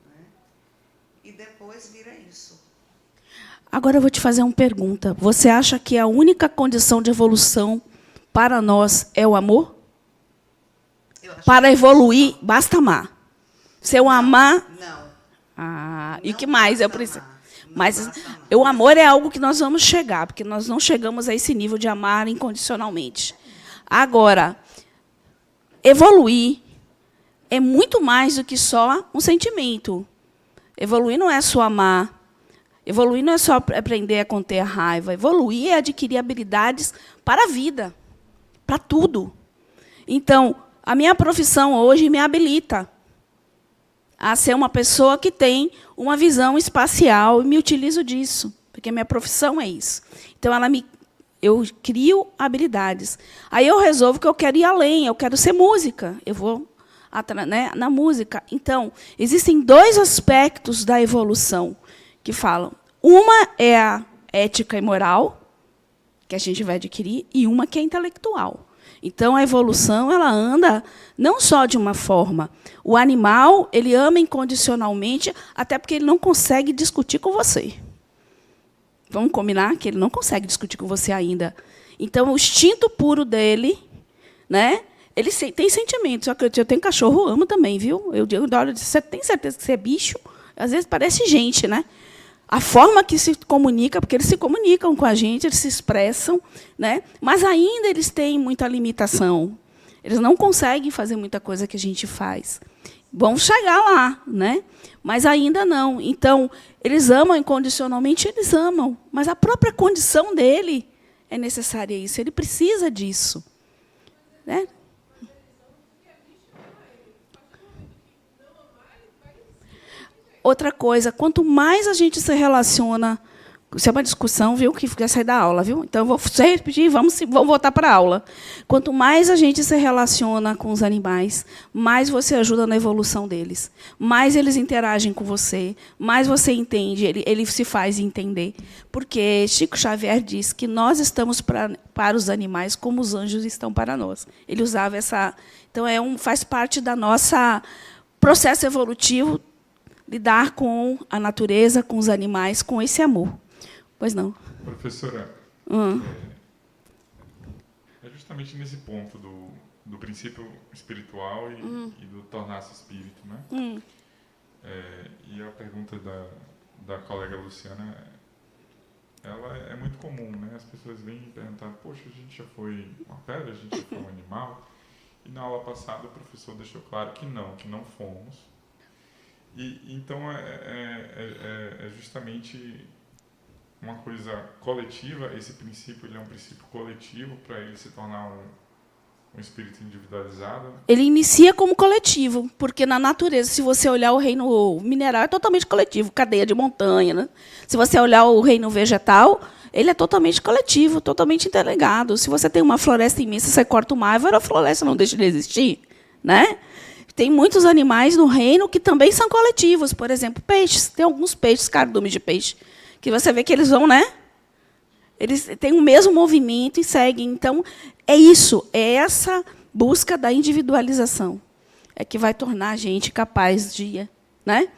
Speaker 2: né? E depois vira isso.
Speaker 1: Agora eu vou te fazer uma pergunta. Você acha que a única condição de evolução para nós é o amor? Para evoluir, basta amar. Se eu amar...
Speaker 2: Não.
Speaker 1: E o que mais eu preciso? Mas o amor é algo que nós vamos chegar, porque nós não chegamos a esse nível de amar incondicionalmente. Agora, evoluir é muito mais do que só um sentimento. Evoluir não é só amar. Evoluir não é só aprender a conter a raiva. Evoluir é adquirir habilidades para a vida, para tudo. Então, a minha profissão hoje me habilita a ser uma pessoa que tem uma visão espacial e me utilizo disso, porque a minha profissão é isso. Então, eu crio habilidades. Aí eu resolvo que eu quero ir além, eu quero ser música, eu vou na música. Então, existem dois aspectos da evolução que falam. Uma é a ética e moral, que a gente vai adquirir, e uma que é intelectual. Então, a evolução ela anda não só de uma forma. O animal ele ama incondicionalmente, até porque ele não consegue discutir com você. Vamos combinar que ele não consegue discutir com você ainda. Então, o instinto puro dele, né, ele tem sentimentos. Eu tenho cachorro, amo também, viu? Eu digo, olha, você tem certeza que você é bicho? Às vezes parece gente, né? A forma que se comunica, porque eles se comunicam com a gente, eles se expressam, né? Mas ainda eles têm muita limitação. Eles não conseguem fazer muita coisa que a gente faz. Vão chegar lá, né? Mas ainda não. Então, eles amam incondicionalmente, eles amam. Mas a própria condição dele é necessária isso. Ele precisa disso. Né? Outra coisa, quanto mais a gente se relaciona Isso é uma discussão, viu, que vai sair da aula, viu? Então, eu vou repetir, vamos voltar para a aula. Quanto mais a gente se relaciona com os animais, mais você ajuda na evolução deles. Mais eles interagem com você, mais você entende, ele se faz entender. Porque Chico Xavier diz que nós estamos para os animais como os anjos estão para nós. Ele usava essa... Então, faz parte da nossa processo evolutivo lidar com a natureza, com os animais, com esse amor. Pois não.
Speaker 9: Professora, é justamente nesse ponto do princípio espiritual e do tornar-se espírito, né? E a pergunta da colega Luciana, ela é muito comum, né? As pessoas vêm perguntar, poxa, a gente já foi uma pedra, a gente já foi um animal. E na aula passada o professor deixou claro que não fomos. E então é justamente uma coisa coletiva. Esse princípio ele é um princípio coletivo para ele se tornar um espírito individualizado.
Speaker 1: Ele inicia como coletivo, porque na natureza, se você olhar o reino mineral, é totalmente coletivo, cadeia de montanha, né? Se você olhar o reino vegetal, ele é totalmente coletivo, totalmente interligado. Se você tem uma floresta imensa, você corta uma árvore, a floresta não deixa de existir, né? Tem muitos animais no reino que também são coletivos. Por exemplo, peixes. Tem alguns peixes, cardumes de peixe, que você vê que eles vão, né? Eles têm o mesmo movimento e seguem. Então, é isso, é essa busca da individualização é que vai tornar a gente capaz de, né,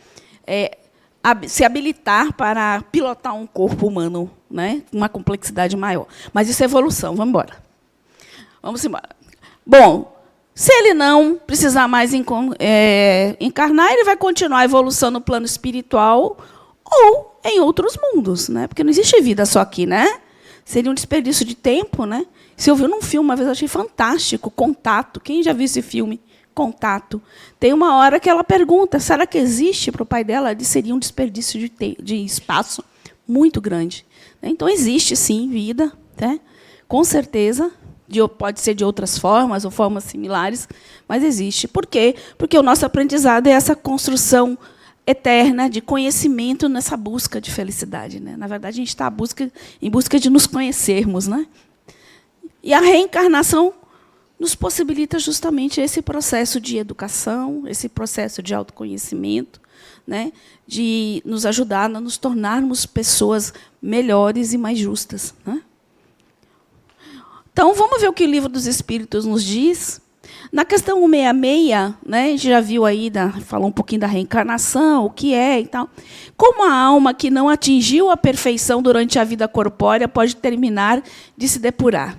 Speaker 1: se habilitar para pilotar um corpo humano, né, uma complexidade maior. Mas isso é evolução. Vamos embora. Vamos embora. Bom, se ele não precisar mais encarnar, ele vai continuar a evolução no plano espiritual ou em outros mundos, né? Porque não existe vida só aqui, né? Seria um desperdício de tempo, né? Se eu vi num filme uma vez, eu achei fantástico, Contato. Quem já viu esse filme? Contato. Tem uma hora que ela pergunta, será que existe para o pai dela? Seria um desperdício de espaço muito grande. Então, existe, sim, vida, né? Com certeza. Pode ser de outras formas ou formas similares, mas existe. Por quê? Porque o nosso aprendizado é essa construção eterna de conhecimento nessa busca de felicidade, né? Na verdade, a gente está em busca de nos conhecermos, né? E a reencarnação nos possibilita justamente esse processo de educação, esse processo de autoconhecimento, né? De nos ajudar a nos tornarmos pessoas melhores e mais justas, né? Então, vamos ver o que o Livro dos Espíritos nos diz. Na questão 166, né, a gente já viu aí, falou um pouquinho da reencarnação, o que é e tal. Como a alma que não atingiu a perfeição durante a vida corpórea pode terminar de se depurar?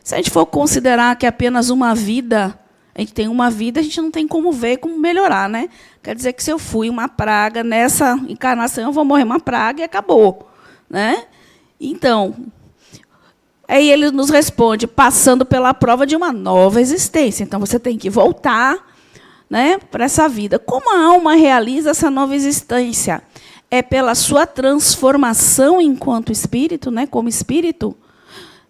Speaker 1: Se a gente for considerar que é apenas uma vida, a gente tem uma vida, a gente não tem como ver, como melhorar, né? Quer dizer que se eu fui uma praga, nessa encarnação eu vou morrer uma praga e acabou, né? Então, aí ele nos responde, passando pela prova de uma nova existência. Então, você tem que voltar, né, para essa vida. Como a alma realiza essa nova existência? É pela sua transformação enquanto espírito, né, como espírito?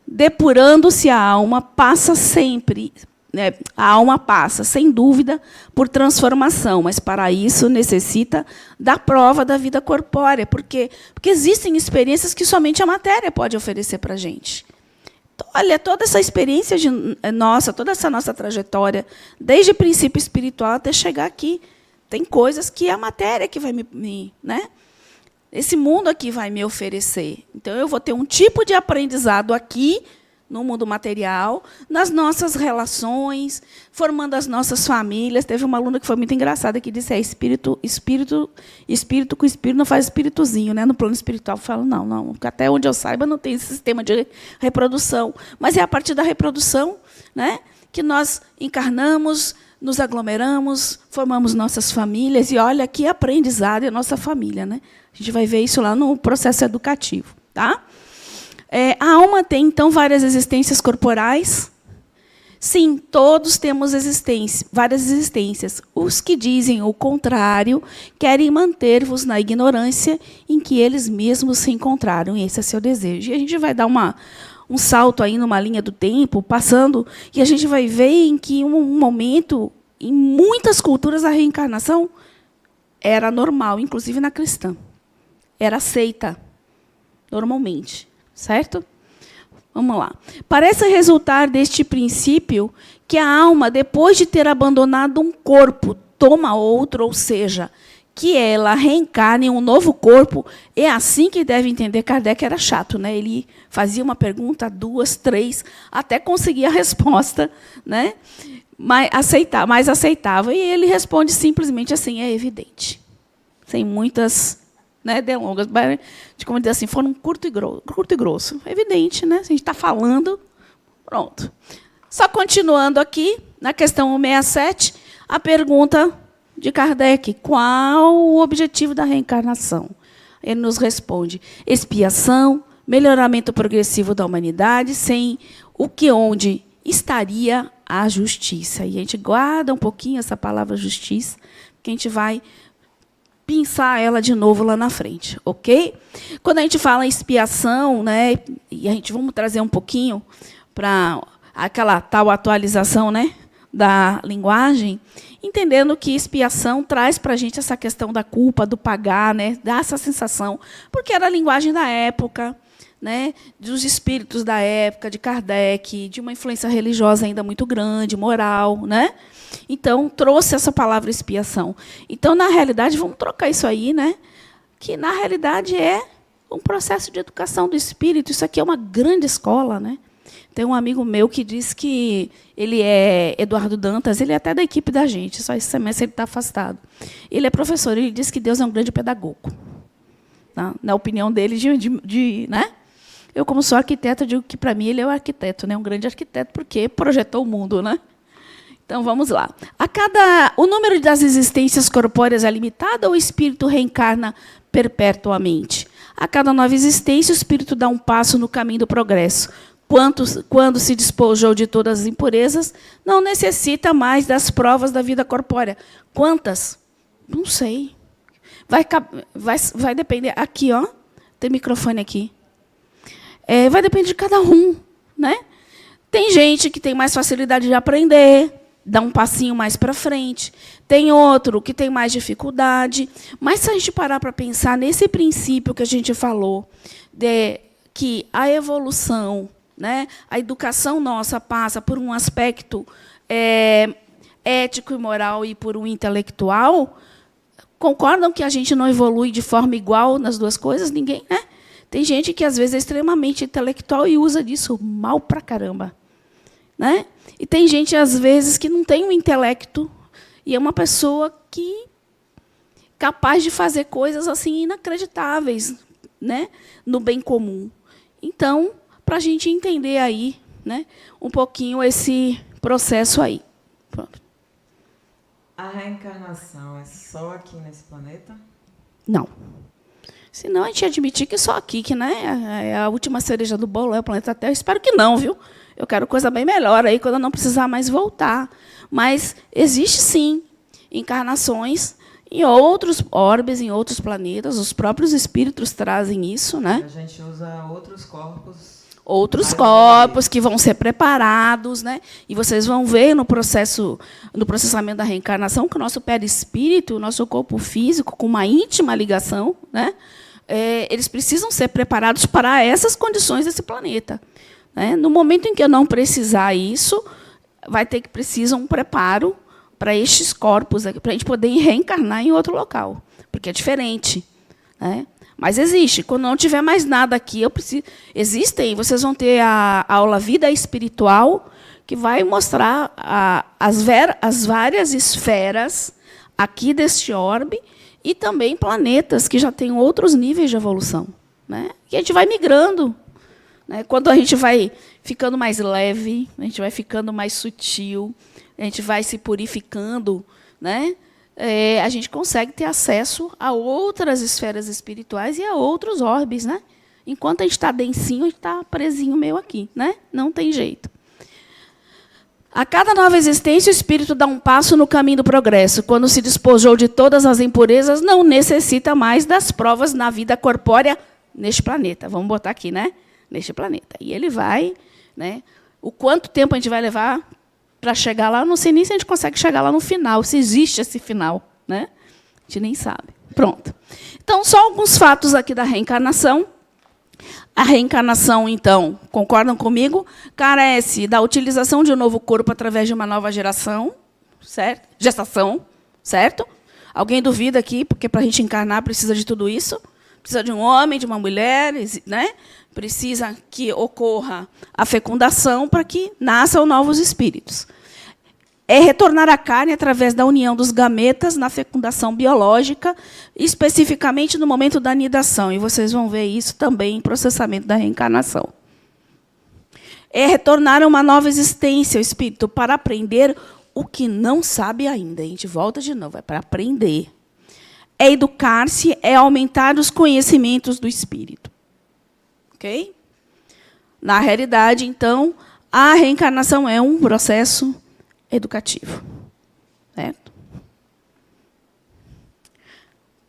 Speaker 1: Depurando-se a alma, passa sempre, né, a alma passa, sem dúvida, por transformação, mas para isso necessita da prova da vida corpórea, porque existem experiências que somente a matéria pode oferecer para a gente. Olha, toda essa experiência nossa, toda essa nossa trajetória, desde o princípio espiritual até chegar aqui, tem coisas que a matéria que vai né? Esse mundo aqui vai me oferecer. Então, eu vou ter um tipo de aprendizado aqui, no mundo material, nas nossas relações, formando as nossas famílias. Teve uma aluna que foi muito engraçada, que disse, espírito com espírito não faz espíritozinho, né? No plano espiritual, eu falo, não, porque até onde eu saiba não tem esse sistema de reprodução. Mas é a partir da reprodução, né, que nós encarnamos, nos aglomeramos, formamos nossas famílias, e olha que aprendizado é a nossa família, né? A gente vai ver isso lá no processo educativo, tá? A alma tem, então, várias existências corporais. Sim, todos temos várias existências. Os que dizem o contrário querem manter-vos na ignorância em que eles mesmos se encontraram. E esse é seu desejo. E a gente vai dar um salto aí numa linha do tempo, passando, e a gente vai ver em que um momento, em muitas culturas, a reencarnação era normal, inclusive na cristã. Era aceita. normalmente, certo? Vamos lá. Parece resultar deste princípio que a alma, depois de ter abandonado um corpo, toma outro, ou seja, que ela reencarna em um novo corpo. É assim que deve entender. Kardec era chato, né? Ele fazia uma pergunta, 2, 3, até conseguir a resposta, né? mais aceitável. E ele responde simplesmente assim, é evidente. Sem muitas, né, delongas. Como dizer assim, foram curto e grosso. É evidente, né? Se a gente está falando, pronto. Só continuando aqui, na questão 167, a pergunta de Kardec, qual o objetivo da reencarnação? Ele nos responde, expiação, melhoramento progressivo da humanidade, sem o que onde estaria a justiça. E a gente guarda um pouquinho essa palavra justiça, que a gente vai pensar ela de novo lá na frente, ok? Quando a gente fala em expiação, né, e a gente vamos trazer um pouquinho para aquela tal atualização, né, da linguagem, entendendo que expiação traz para a gente essa questão da culpa, do pagar, né, dá essa sensação, porque era a linguagem da época, né, dos espíritos da época, de Kardec, de uma influência religiosa ainda muito grande, moral, né? Então, trouxe essa palavra expiação. Então, na realidade, vamos trocar isso aí, né? Que, na realidade, é um processo de educação do espírito. Isso aqui é uma grande escola, né? Tem um amigo meu que diz que ele é Eduardo Dantas, ele é até da equipe da gente, só esse semestre ele está afastado. Ele é professor, ele diz que Deus é um grande pedagogo. Tá? Na opinião dele, né? Eu, como sou arquiteta, digo que, para mim, ele é o arquiteto, né? Um grande arquiteto, porque projetou o mundo, né? Então, vamos lá. O número das existências corpóreas é limitado ou o espírito reencarna perpetuamente? A cada nova existência, o espírito dá um passo no caminho do progresso. Quando se despojou de todas as impurezas, não necessita mais das provas da vida corpórea. Quantas? Não sei. Vai depender. Aqui, ó, tem microfone aqui. Vai depender de cada um, né? Tem gente que tem mais facilidade de aprender, dá um passinho mais para frente. Tem outro que tem mais dificuldade. Mas se a gente parar para pensar nesse princípio que a gente falou, de que a evolução, né, a educação nossa passa por um aspecto ético e moral e por um intelectual, concordam que a gente não evolui de forma igual nas duas coisas? Ninguém, né? Tem gente que, às vezes, é extremamente intelectual e usa disso mal pra caramba, né? E tem gente, às vezes, que não tem um intelecto e é uma pessoa que capaz de fazer coisas assim inacreditáveis, né, no bem comum. Então, para a gente entender aí, né, um pouquinho esse processo aí. Pronto.
Speaker 10: A reencarnação é só aqui nesse planeta?
Speaker 1: Não. Senão a gente ia admitir que só aqui, que, né, é a última cereja do bolo, é o planeta Terra. Eu espero que não, viu? Eu quero coisa bem melhor aí, quando eu não precisar mais voltar. Mas existe, sim, encarnações em outros orbes, em outros planetas. Os próprios espíritos trazem isso, né?
Speaker 10: A gente usa outros corpos.
Speaker 1: Outros corpos que vão ser preparados, né? E vocês vão ver no processamento da reencarnação que o nosso perispírito, o nosso corpo físico, com uma íntima ligação, né? Eles precisam ser preparados para essas condições desse planeta, né? No momento em que eu não precisar isso, precisa um preparo para estes corpos, para a gente poder reencarnar em outro local, porque é diferente, né? Mas existe. Quando não tiver mais nada aqui, vocês vão ter a aula Vida Espiritual, que vai mostrar as várias esferas aqui deste orbe e também planetas que já têm outros níveis de evolução, né? E a gente vai migrando, né? Quando a gente vai ficando mais leve, a gente vai ficando mais sutil, a gente vai se purificando, né? A gente consegue ter acesso a outras esferas espirituais e a outros orbes, né? Enquanto a gente está densinho, a gente está presinho meio aqui, né? Não tem jeito. A cada nova existência, o espírito dá um passo no caminho do progresso. Quando se despojou de todas as impurezas, não necessita mais das provas na vida corpórea neste planeta. Vamos botar aqui, né? Neste planeta. E ele vai, né? O quanto tempo a gente vai levar para chegar lá, não sei nem se a gente consegue chegar lá no final, se existe esse final, né? A gente nem sabe. Pronto. Então, só alguns fatos aqui da reencarnação. A reencarnação, então, concordam comigo? Carece da utilização de um novo corpo através de uma nova geração, certo? Gestação, certo? Alguém duvida aqui, porque para a gente encarnar precisa de tudo isso? Precisa de um homem, de uma mulher, né? Precisa que ocorra a fecundação para que nasçam novos espíritos. É retornar à carne através da união dos gametas na fecundação biológica, especificamente no momento da anidação. E vocês vão ver isso também em processamento da reencarnação. É retornar a uma nova existência, o espírito, para aprender o que não sabe ainda. A gente volta de novo, é para aprender. É educar-se, é aumentar os conhecimentos do espírito. Ok? Na realidade, então, a reencarnação é um processo educativo. Certo?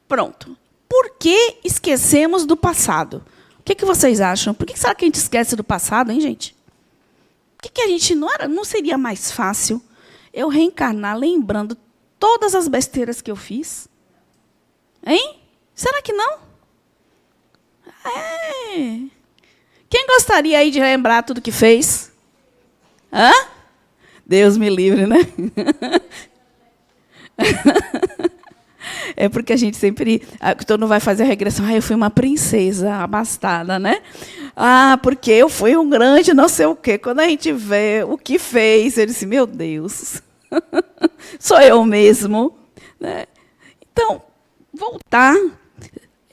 Speaker 1: Pronto. Por que esquecemos do passado? O que vocês acham? Por que será que a gente esquece do passado, hein, gente? Por que a gente não seria mais fácil eu reencarnar lembrando todas as besteiras que eu fiz? Hein? Será que não? É. Quem gostaria aí de lembrar tudo que fez? Hã? Deus me livre, né? É porque a gente sempre... Todo mundo vai fazer a regressão. Eu fui uma princesa abastada, né? Porque eu fui um grande não sei o quê. Quando a gente vê o que fez, ele disse, meu Deus, sou eu mesmo. Né? Então, voltar.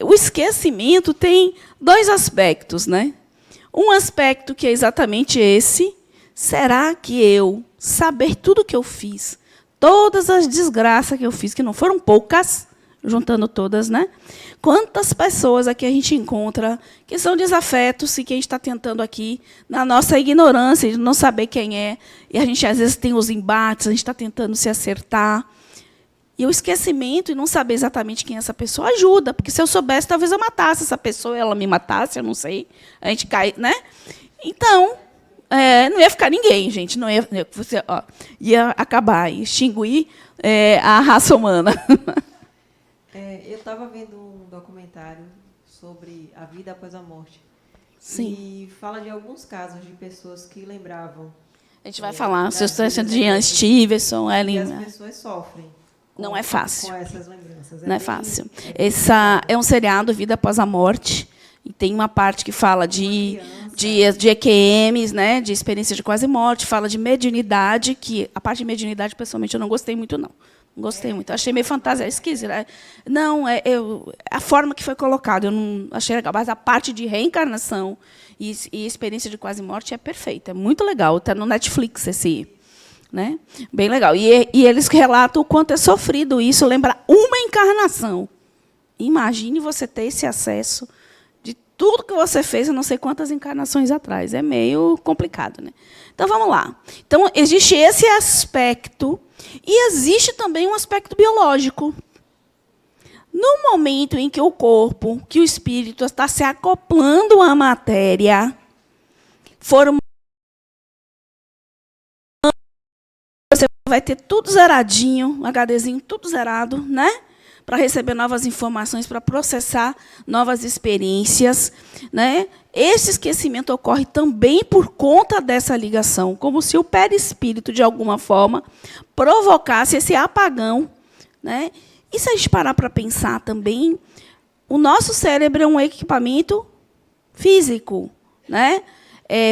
Speaker 1: O esquecimento tem dois aspectos, né? Um aspecto que é exatamente esse. Será que eu saber tudo o que eu fiz, todas as desgraças que eu fiz, que não foram poucas, juntando todas, né? Quantas pessoas aqui a gente encontra que são desafetos e que a gente está tentando aqui, na nossa ignorância, de não saber quem é, e a gente às vezes tem os embates, a gente está tentando se acertar. E o esquecimento e não saber exatamente quem é essa pessoa ajuda, porque se eu soubesse, talvez eu matasse essa pessoa, ela me matasse, eu não sei. A gente cai, né? Então, não ia ficar ninguém, gente. Não ia, ia acabar, ia extinguir a raça humana.
Speaker 11: Eu estava vendo um documentário sobre a vida após a morte.
Speaker 1: Sim.
Speaker 11: E fala de alguns casos de pessoas que lembravam. A
Speaker 1: gente vai falar, sustância de Ian Stevenson,
Speaker 11: e as pessoas sofrem.
Speaker 1: Não é fácil.
Speaker 11: Com essas lembranças.
Speaker 1: Não é fácil. É um seriado, Vida Após a Morte, e tem uma parte que fala de EQMs, né, de experiência de quase morte, fala de mediunidade, que a parte de mediunidade, pessoalmente, eu não gostei muito, não. Não gostei muito. Achei meio fantasia. Esquisito. Não, a forma que foi colocada, eu não achei legal. Mas a parte de reencarnação e experiência de quase morte é perfeita. É muito legal. Está no Netflix esse. Né? Bem legal. E eles relatam o quanto é sofrido isso. Lembra uma encarnação. Imagine você ter esse acesso de tudo que você fez, eu não sei quantas encarnações atrás. É meio complicado. Né? Então, vamos lá. Então, existe esse aspecto. E existe também um aspecto biológico. No momento em que o corpo, que o espírito está se acoplando à matéria, você vai ter tudo zeradinho, um HDzinho tudo zerado, né? Para receber novas informações, para processar novas experiências, né? Esse esquecimento ocorre também por conta dessa ligação, como se o perispírito, de alguma forma, provocasse esse apagão. Né? E se a gente parar para pensar também, o nosso cérebro é um equipamento físico, né?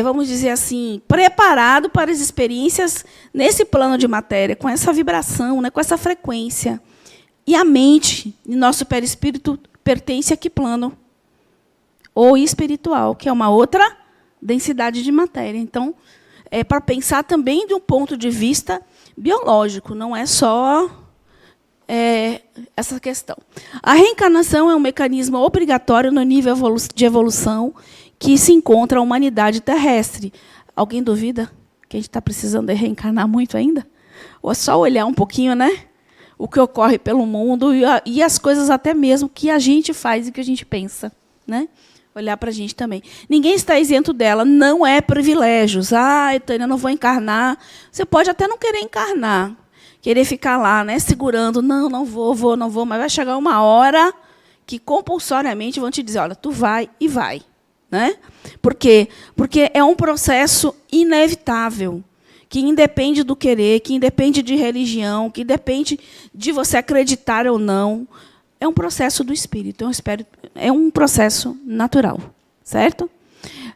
Speaker 1: Vamos dizer assim, preparado para as experiências nesse plano de matéria, com essa vibração, né? Com essa frequência. E a mente, nosso perispírito, pertence a que plano? Ou espiritual, que é uma outra densidade de matéria. Então, é para pensar também de um ponto de vista biológico, não é só essa questão. A reencarnação é um mecanismo obrigatório no nível de evolução que se encontra a humanidade terrestre. Alguém duvida que a gente está precisando de reencarnar muito ainda? Ou é só olhar um pouquinho, né? O que ocorre pelo mundo e as coisas até mesmo que a gente faz e que a gente pensa, né? Olhar para a gente também. Ninguém está isento dela, não é privilégios. Tânia, eu não vou encarnar. Você pode até não querer encarnar, querer ficar lá, né, segurando, não vou, mas vai chegar uma hora que compulsoriamente vão te dizer, olha, tu vai e vai. né? Por quê? Porque é um processo inevitável, que independe do querer, que independe de religião, que independe de você acreditar ou não. É um processo do espírito, é um processo natural, certo?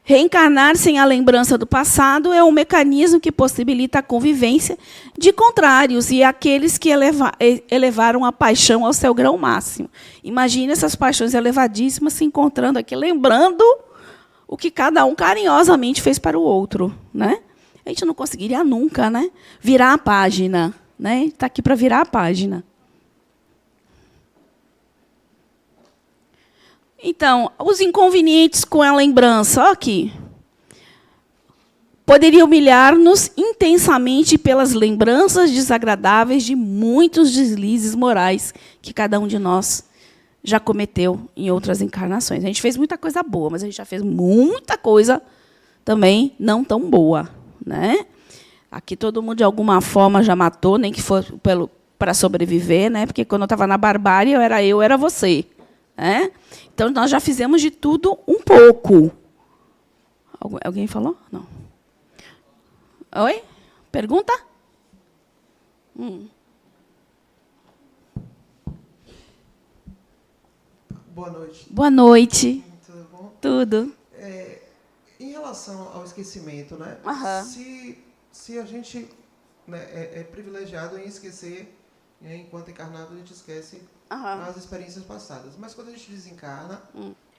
Speaker 1: Reencarnar sem a lembrança do passado é um mecanismo que possibilita a convivência de contrários e aqueles que elevaram a paixão ao seu grau máximo. Imagine essas paixões elevadíssimas se encontrando aqui, lembrando o que cada um carinhosamente fez para o outro, né? A gente não conseguiria nunca, né, virar a página, né? Está aqui para virar a página. Então, os inconvenientes com a lembrança, ó aqui. Poderia humilhar-nos intensamente pelas lembranças desagradáveis de muitos deslizes morais que cada um de nós já cometeu em outras encarnações. A gente fez muita coisa boa, mas a gente já fez muita coisa também não tão boa, né? Aqui todo mundo, de alguma forma, já matou, nem que fosse para sobreviver, né? Porque quando eu estava na barbárie, eu era você. Né? Então, nós já fizemos de tudo um pouco. Alguém falou? Não. Oi? Pergunta?
Speaker 12: Boa noite.
Speaker 1: Boa noite.
Speaker 12: Tudo bom?
Speaker 1: Tudo.
Speaker 12: Em relação ao esquecimento, né? Se a gente, né, é privilegiado em esquecer, né, enquanto encarnado a gente esquece as experiências passadas. Mas quando a gente desencarna,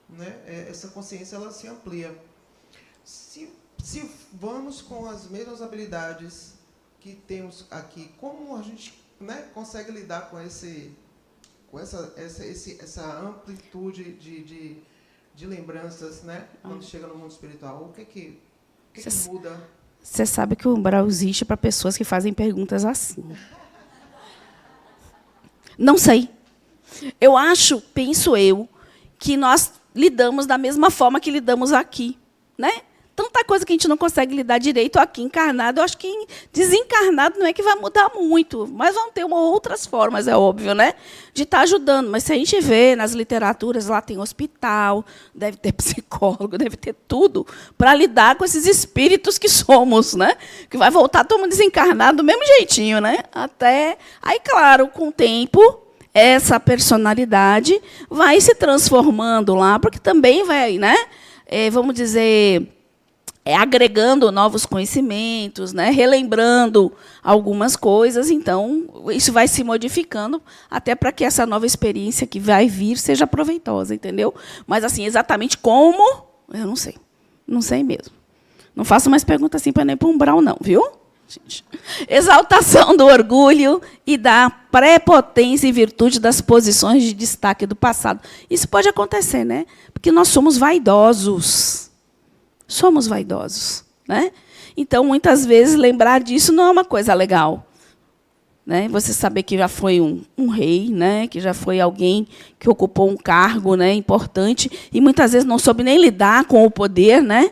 Speaker 12: né, essa consciência ela se amplia. Se vamos com as mesmas habilidades que temos aqui, como a gente, né, consegue lidar com essa amplitude de lembranças, né, quando chega no mundo espiritual? O que muda?
Speaker 1: Você sabe que o umbral existe para pessoas que fazem perguntas assim. Não sei. Penso eu, que nós lidamos da mesma forma que lidamos aqui, né? Tanta coisa que a gente não consegue lidar direito aqui encarnado, eu acho que desencarnado não é que vai mudar muito, mas vão ter outras formas, é óbvio, né, de estar ajudando. Mas se a gente vê nas literaturas, lá tem hospital, deve ter psicólogo, deve ter tudo para lidar com esses espíritos que somos, né? Que vai voltar todo mundo desencarnado do mesmo jeitinho, né? Até aí, claro, com o tempo, essa personalidade vai se transformando lá, porque também vai, né? Vamos dizer, agregando novos conhecimentos, né? Relembrando algumas coisas. Então, isso vai se modificando até para que essa nova experiência que vai vir seja proveitosa, entendeu? Mas, assim, exatamente como, eu não sei. Não sei mesmo. Não faço mais perguntas assim para nem para umbral, não, viu? Gente. Exaltação do orgulho e da prepotência em virtude das posições de destaque do passado. Isso pode acontecer, né? Porque nós somos vaidosos. Somos vaidosos, né? Então, muitas vezes, lembrar disso não é uma coisa legal, né? Você saber que já foi um rei, né? Que já foi alguém que ocupou um cargo, né, importante, e muitas vezes não soube nem lidar com o poder, né?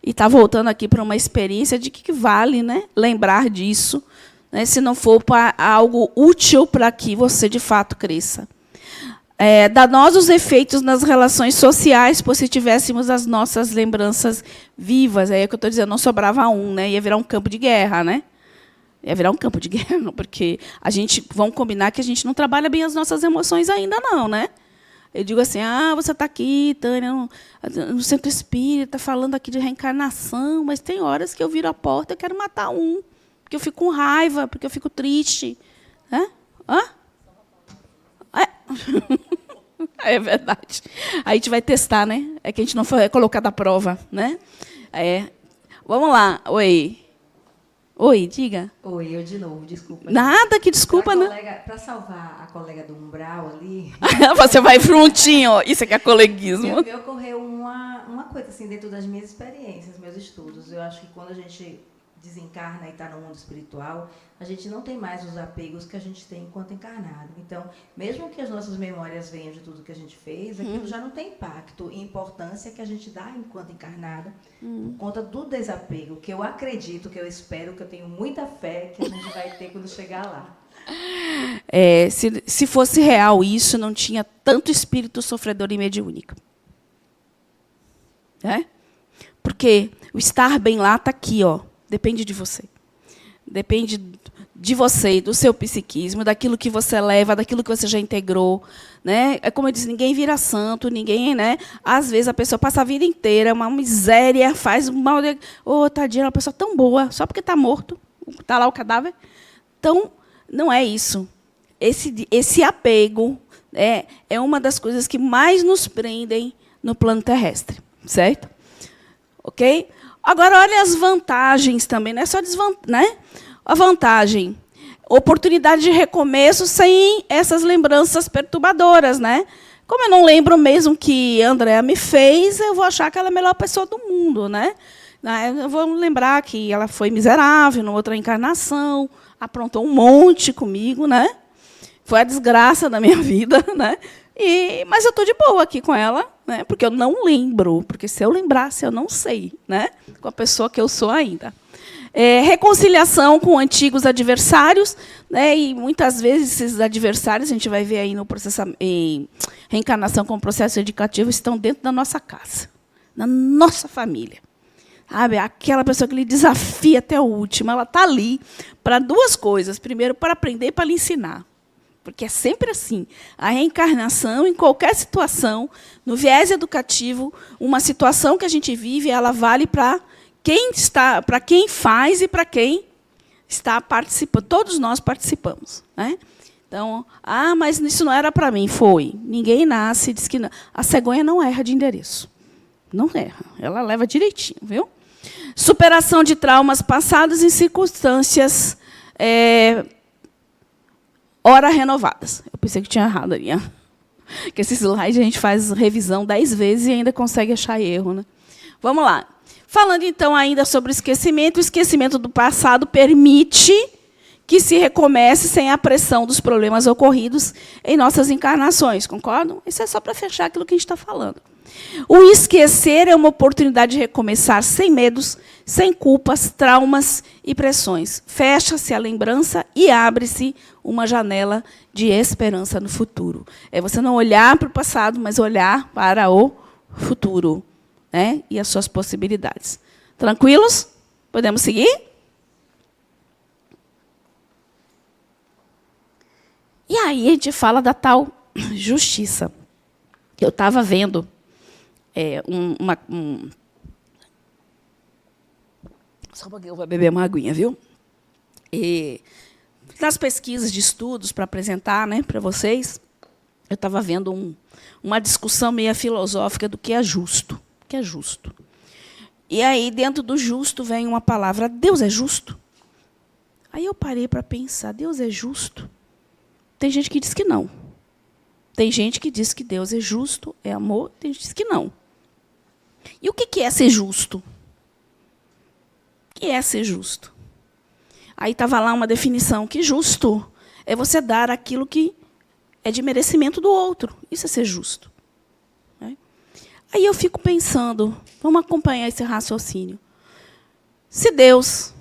Speaker 1: E está voltando aqui para uma experiência de que vale, né, lembrar disso, né, se não for para algo útil para que você, de fato, cresça. Danosos efeitos nas relações sociais, pois se tivéssemos as nossas lembranças vivas, é o que eu estou dizendo, não sobrava né, ia virar um campo de guerra, né? Ia virar um campo de guerra, porque vamos combinar que a gente não trabalha bem as nossas emoções ainda, não, né? Eu digo assim, você está aqui, Tânia, no centro espírita, falando aqui de reencarnação, mas tem horas que eu viro a porta e quero matar porque eu fico com raiva, porque eu fico triste. É verdade. Aí a gente vai testar, né? É que a gente não foi colocado à prova, né? Vamos lá. Oi, diga.
Speaker 4: Oi, eu de novo, desculpa.
Speaker 1: Nada, que desculpa, né?
Speaker 4: Para salvar a colega do umbral ali...
Speaker 1: Você vai fruntinho, isso aqui é coleguismo.
Speaker 4: Me ocorreu uma coisa, assim, dentro das minhas experiências, meus estudos. Eu acho que quando a gente desencarna e está no mundo espiritual, a gente não tem mais os apegos que a gente tem enquanto encarnado. Então, mesmo que as nossas memórias venham de tudo que a gente fez, aquilo já não tem impacto e importância que a gente dá enquanto encarnado, por conta do desapego, que eu acredito, que eu espero, que eu tenho muita fé que a gente vai ter quando chegar lá.
Speaker 1: Se fosse real isso, não tinha tanto espírito sofredor e mediúnico. Né? Porque o estar bem lá está aqui, ó. Depende de você. Depende de você, do seu psiquismo, daquilo que você leva, daquilo que você já integrou. Né? É como eu disse, ninguém vira santo, ninguém, né? Às vezes a pessoa passa a vida inteira, uma miséria, faz um mal. Oh, tadinha, é uma pessoa tão boa, só porque está morto, está lá o cadáver. Então, não é isso. Esse apego é uma das coisas que mais nos prendem no plano terrestre. Certo? Ok? Agora, olha as vantagens também, não é só desvantagem, né? A vantagem, oportunidade de recomeço sem essas lembranças perturbadoras, né? Como eu não lembro mesmo que a Andréa me fez, eu vou achar que ela é a melhor pessoa do mundo, né? Eu vou lembrar que ela foi miserável numa outra encarnação, aprontou um monte comigo, né? Foi a desgraça da minha vida, né? Mas eu estou de boa aqui com ela, né? Porque eu não lembro, porque se eu lembrasse, eu não sei, né? Com a pessoa que eu sou ainda. Reconciliação com antigos adversários, né? E muitas vezes esses adversários, a gente vai ver aí no processo em reencarnação com o processo educativo, estão dentro da nossa casa, na nossa família. Sabe? Aquela pessoa que lhe desafia até o último, ela está ali para duas coisas. Primeiro, para aprender e para lhe ensinar. Porque é sempre assim. A reencarnação, em qualquer situação, no viés educativo, uma situação que a gente vive, ela vale para quem faz e para quem está participando. Todos nós participamos. Né? Então, mas isso não era para mim. Foi. Ninguém nasce e diz que não. A cegonha não erra de endereço. Não erra. Ela leva direitinho, viu? Superação de traumas passados em circunstâncias ora renovadas. Eu pensei que tinha errado ali. Que esse slide a gente faz revisão 10 vezes e ainda consegue achar erro. Né? Vamos lá. Falando, então, ainda sobre o esquecimento do passado permite que se recomece sem a pressão dos problemas ocorridos em nossas encarnações. Concordam? Isso é só para fechar aquilo que a gente está falando. O esquecer é uma oportunidade de recomeçar sem medos, sem culpas, traumas e pressões. Fecha-se a lembrança e abre-se uma janela de esperança no futuro. É você não olhar para o passado, mas olhar para o futuro, né? E as suas possibilidades. Tranquilos? Podemos seguir? E aí a gente fala da tal justiça. Eu estava vendo só um pouquinho, eu vou beber uma aguinha, viu? Nas pesquisas de estudos para apresentar, né, para vocês, eu estava vendo uma discussão meio filosófica do que é justo. O que é justo? E aí, dentro do justo, vem uma palavra, Deus é justo? Aí eu parei para pensar, Deus é justo? Tem gente que diz que não. Tem gente que diz que Deus é justo, é amor, tem gente que diz que não. E o que é ser justo? O que é ser justo? Aí estava lá uma definição, que justo é você dar aquilo que é de merecimento do outro. Isso é ser justo. Né? Aí eu fico pensando, vamos acompanhar esse raciocínio. Se Deus,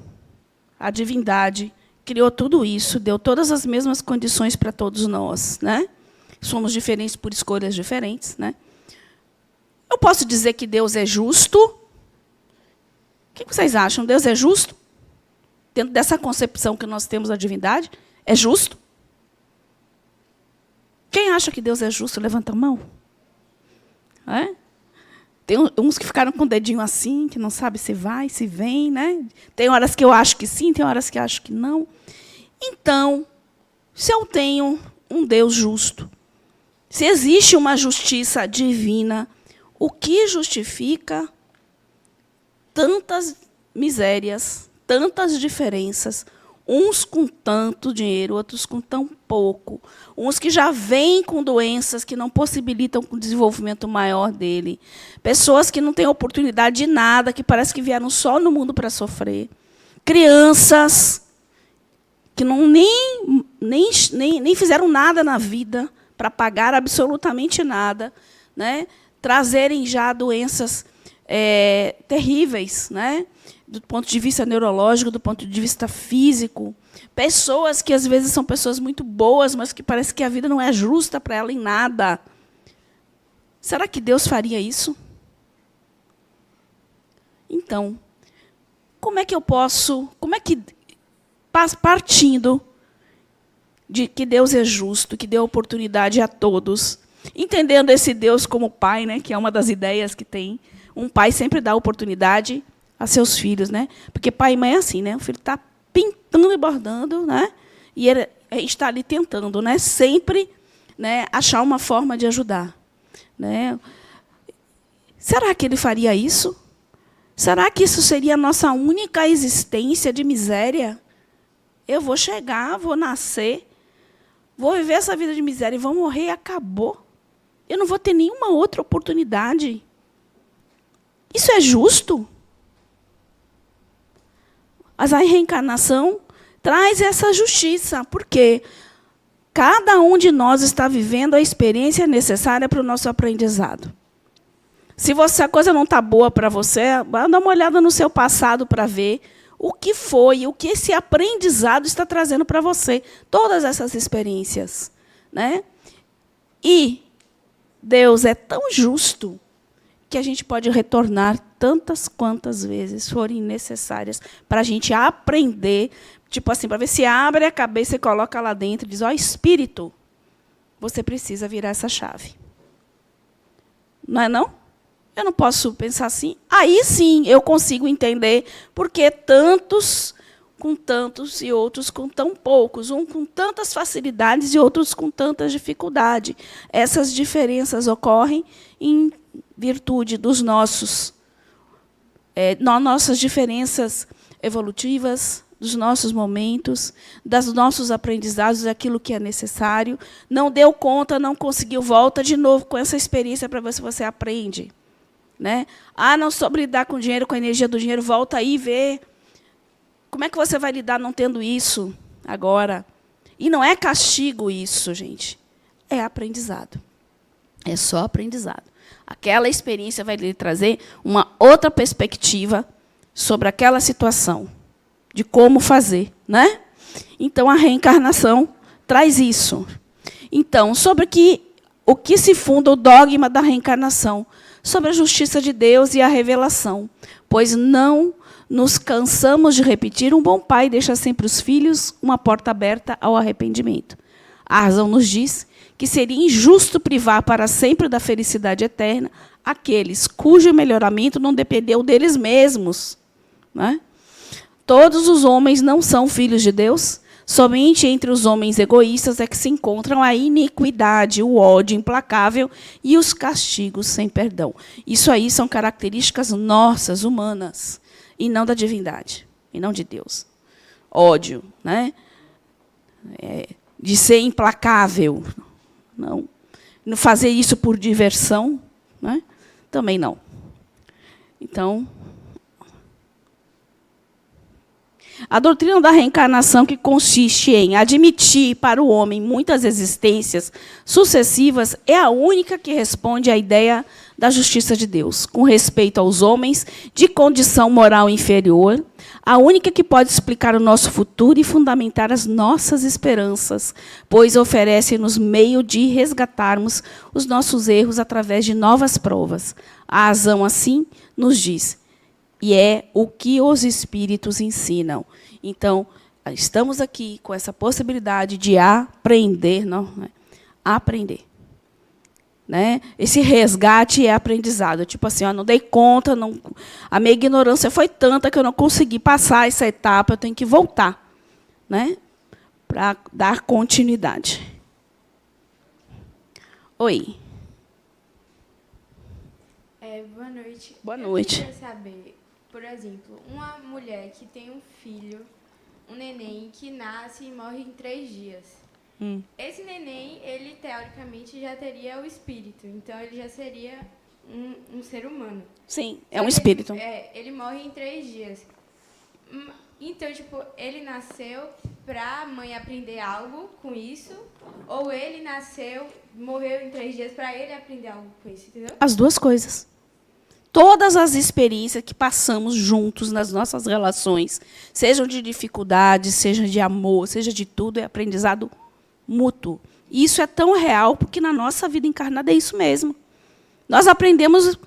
Speaker 1: a divindade, criou tudo isso, deu todas as mesmas condições para todos nós, né? Somos diferentes por escolhas diferentes, né? Eu posso dizer que Deus é justo? O que vocês acham? Deus é justo? Dentro dessa concepção que nós temos da divindade, é justo? Quem acha que Deus é justo, levanta a mão. Tem uns que ficaram com o dedinho assim, que não sabe se vai, se vem. Né? Tem horas que eu acho que sim, tem horas que eu acho que não. Então, se eu tenho um Deus justo, se existe uma justiça divina, o que justifica tantas misérias, tantas diferenças, uns com tanto dinheiro, outros com tão pouco, uns que já vêm com doenças que não possibilitam o desenvolvimento maior dele, pessoas que não têm oportunidade de nada, que parece que vieram só no mundo para sofrer, crianças que nem fizeram nada na vida para pagar absolutamente nada, né? Trazerem já doenças terríveis, né? Do ponto de vista neurológico, do ponto de vista físico. Pessoas que, às vezes, são pessoas muito boas, mas que parece que a vida não é justa para ela em nada. Será que Deus faria isso? Então, como é que partindo de que Deus é justo, que deu oportunidade a todos, entendendo esse Deus como pai, né, que é uma das ideias que tem, um pai sempre dá oportunidade a seus filhos, né? Porque pai e mãe é assim, né? O filho está pintando e bordando, né? E a gente está ali tentando, né? Sempre, né, achar uma forma de ajudar, né? Será que ele faria isso? Será que isso seria a nossa única existência de miséria? Eu vou chegar, vou nascer, vou viver essa vida de miséria e vou morrer e acabou. Eu não vou ter nenhuma outra oportunidade. Isso é justo? Mas a reencarnação traz essa justiça, porque cada um de nós está vivendo a experiência necessária para o nosso aprendizado. Se a coisa não está boa para você, dá uma olhada no seu passado para ver o que foi, o que esse aprendizado está trazendo para você. Todas essas experiências, né? E Deus é tão justo que a gente pode retornar tantas quantas vezes forem necessárias para a gente aprender, tipo assim, para ver se abre a cabeça e coloca lá dentro e diz, ó, espírito, você precisa virar essa chave. Não é não? Eu não posso pensar assim. Aí sim eu consigo entender porque tantos com tantos e outros com tão poucos, um com tantas facilidades e outros com tantas dificuldades. Essas diferenças ocorrem em virtude dos nossas diferenças evolutivas, dos nossos momentos, dos nossos aprendizados, daquilo que é necessário. Não deu conta, não conseguiu, volta de novo com essa experiência para ver se você aprende. Né? Não soube lidar com o dinheiro, com a energia do dinheiro, volta aí e vê. Como é que você vai lidar não tendo isso agora? E não é castigo isso, gente. É aprendizado. É só aprendizado. Aquela experiência vai lhe trazer uma outra perspectiva sobre aquela situação, de como fazer, né? Então, a reencarnação traz isso. Então, sobre o que se funda o dogma da reencarnação? Sobre a justiça de Deus e a revelação, pois não nos cansamos de repetir, um bom pai deixa sempre os filhos uma porta aberta ao arrependimento. A razão nos diz que seria injusto privar para sempre da felicidade eterna aqueles cujo melhoramento não dependeu deles mesmos. Né? Todos os homens não são filhos de Deus. Somente entre os homens egoístas é que se encontram a iniquidade, o ódio implacável e os castigos sem perdão. Isso aí são características nossas, humanas, e não da divindade, e não de Deus. Ódio, né? De ser implacável. Não fazer isso por diversão, né? Também não. Então, a doutrina da reencarnação, que consiste em admitir para o homem muitas existências sucessivas, é a única que responde à ideia da justiça de Deus, com respeito aos homens de condição moral inferior, a única que pode explicar o nosso futuro e fundamentar as nossas esperanças, pois oferece-nos meio de resgatarmos os nossos erros através de novas provas. A razão, assim, nos diz, e é o que os espíritos ensinam. Então, estamos aqui com essa possibilidade de aprender, aprender. Né? Esse resgate é aprendizado. Tipo assim, não dei conta, a minha ignorância foi tanta que eu não consegui passar essa etapa, eu tenho que voltar, né? Para dar continuidade. Oi.
Speaker 13: Boa noite.
Speaker 1: Boa noite.
Speaker 13: Eu queria saber, por exemplo, uma mulher que tem um filho, um neném, que nasce e morre em 3 dias. Esse neném, ele teoricamente já teria o espírito, então ele já seria um ser humano.
Speaker 1: Sim, é um espírito.
Speaker 13: Ele morre em 3 dias. Então, tipo, ele nasceu para a mãe aprender algo com isso, ou ele morreu em 3 dias para ele aprender algo com isso, entendeu?
Speaker 1: As duas coisas. Todas as experiências que passamos juntos nas nossas relações, sejam de dificuldade, seja de amor, seja de tudo, é aprendizado mútuo. E isso é tão real porque na nossa vida encarnada é isso mesmo. Nós aprendemos,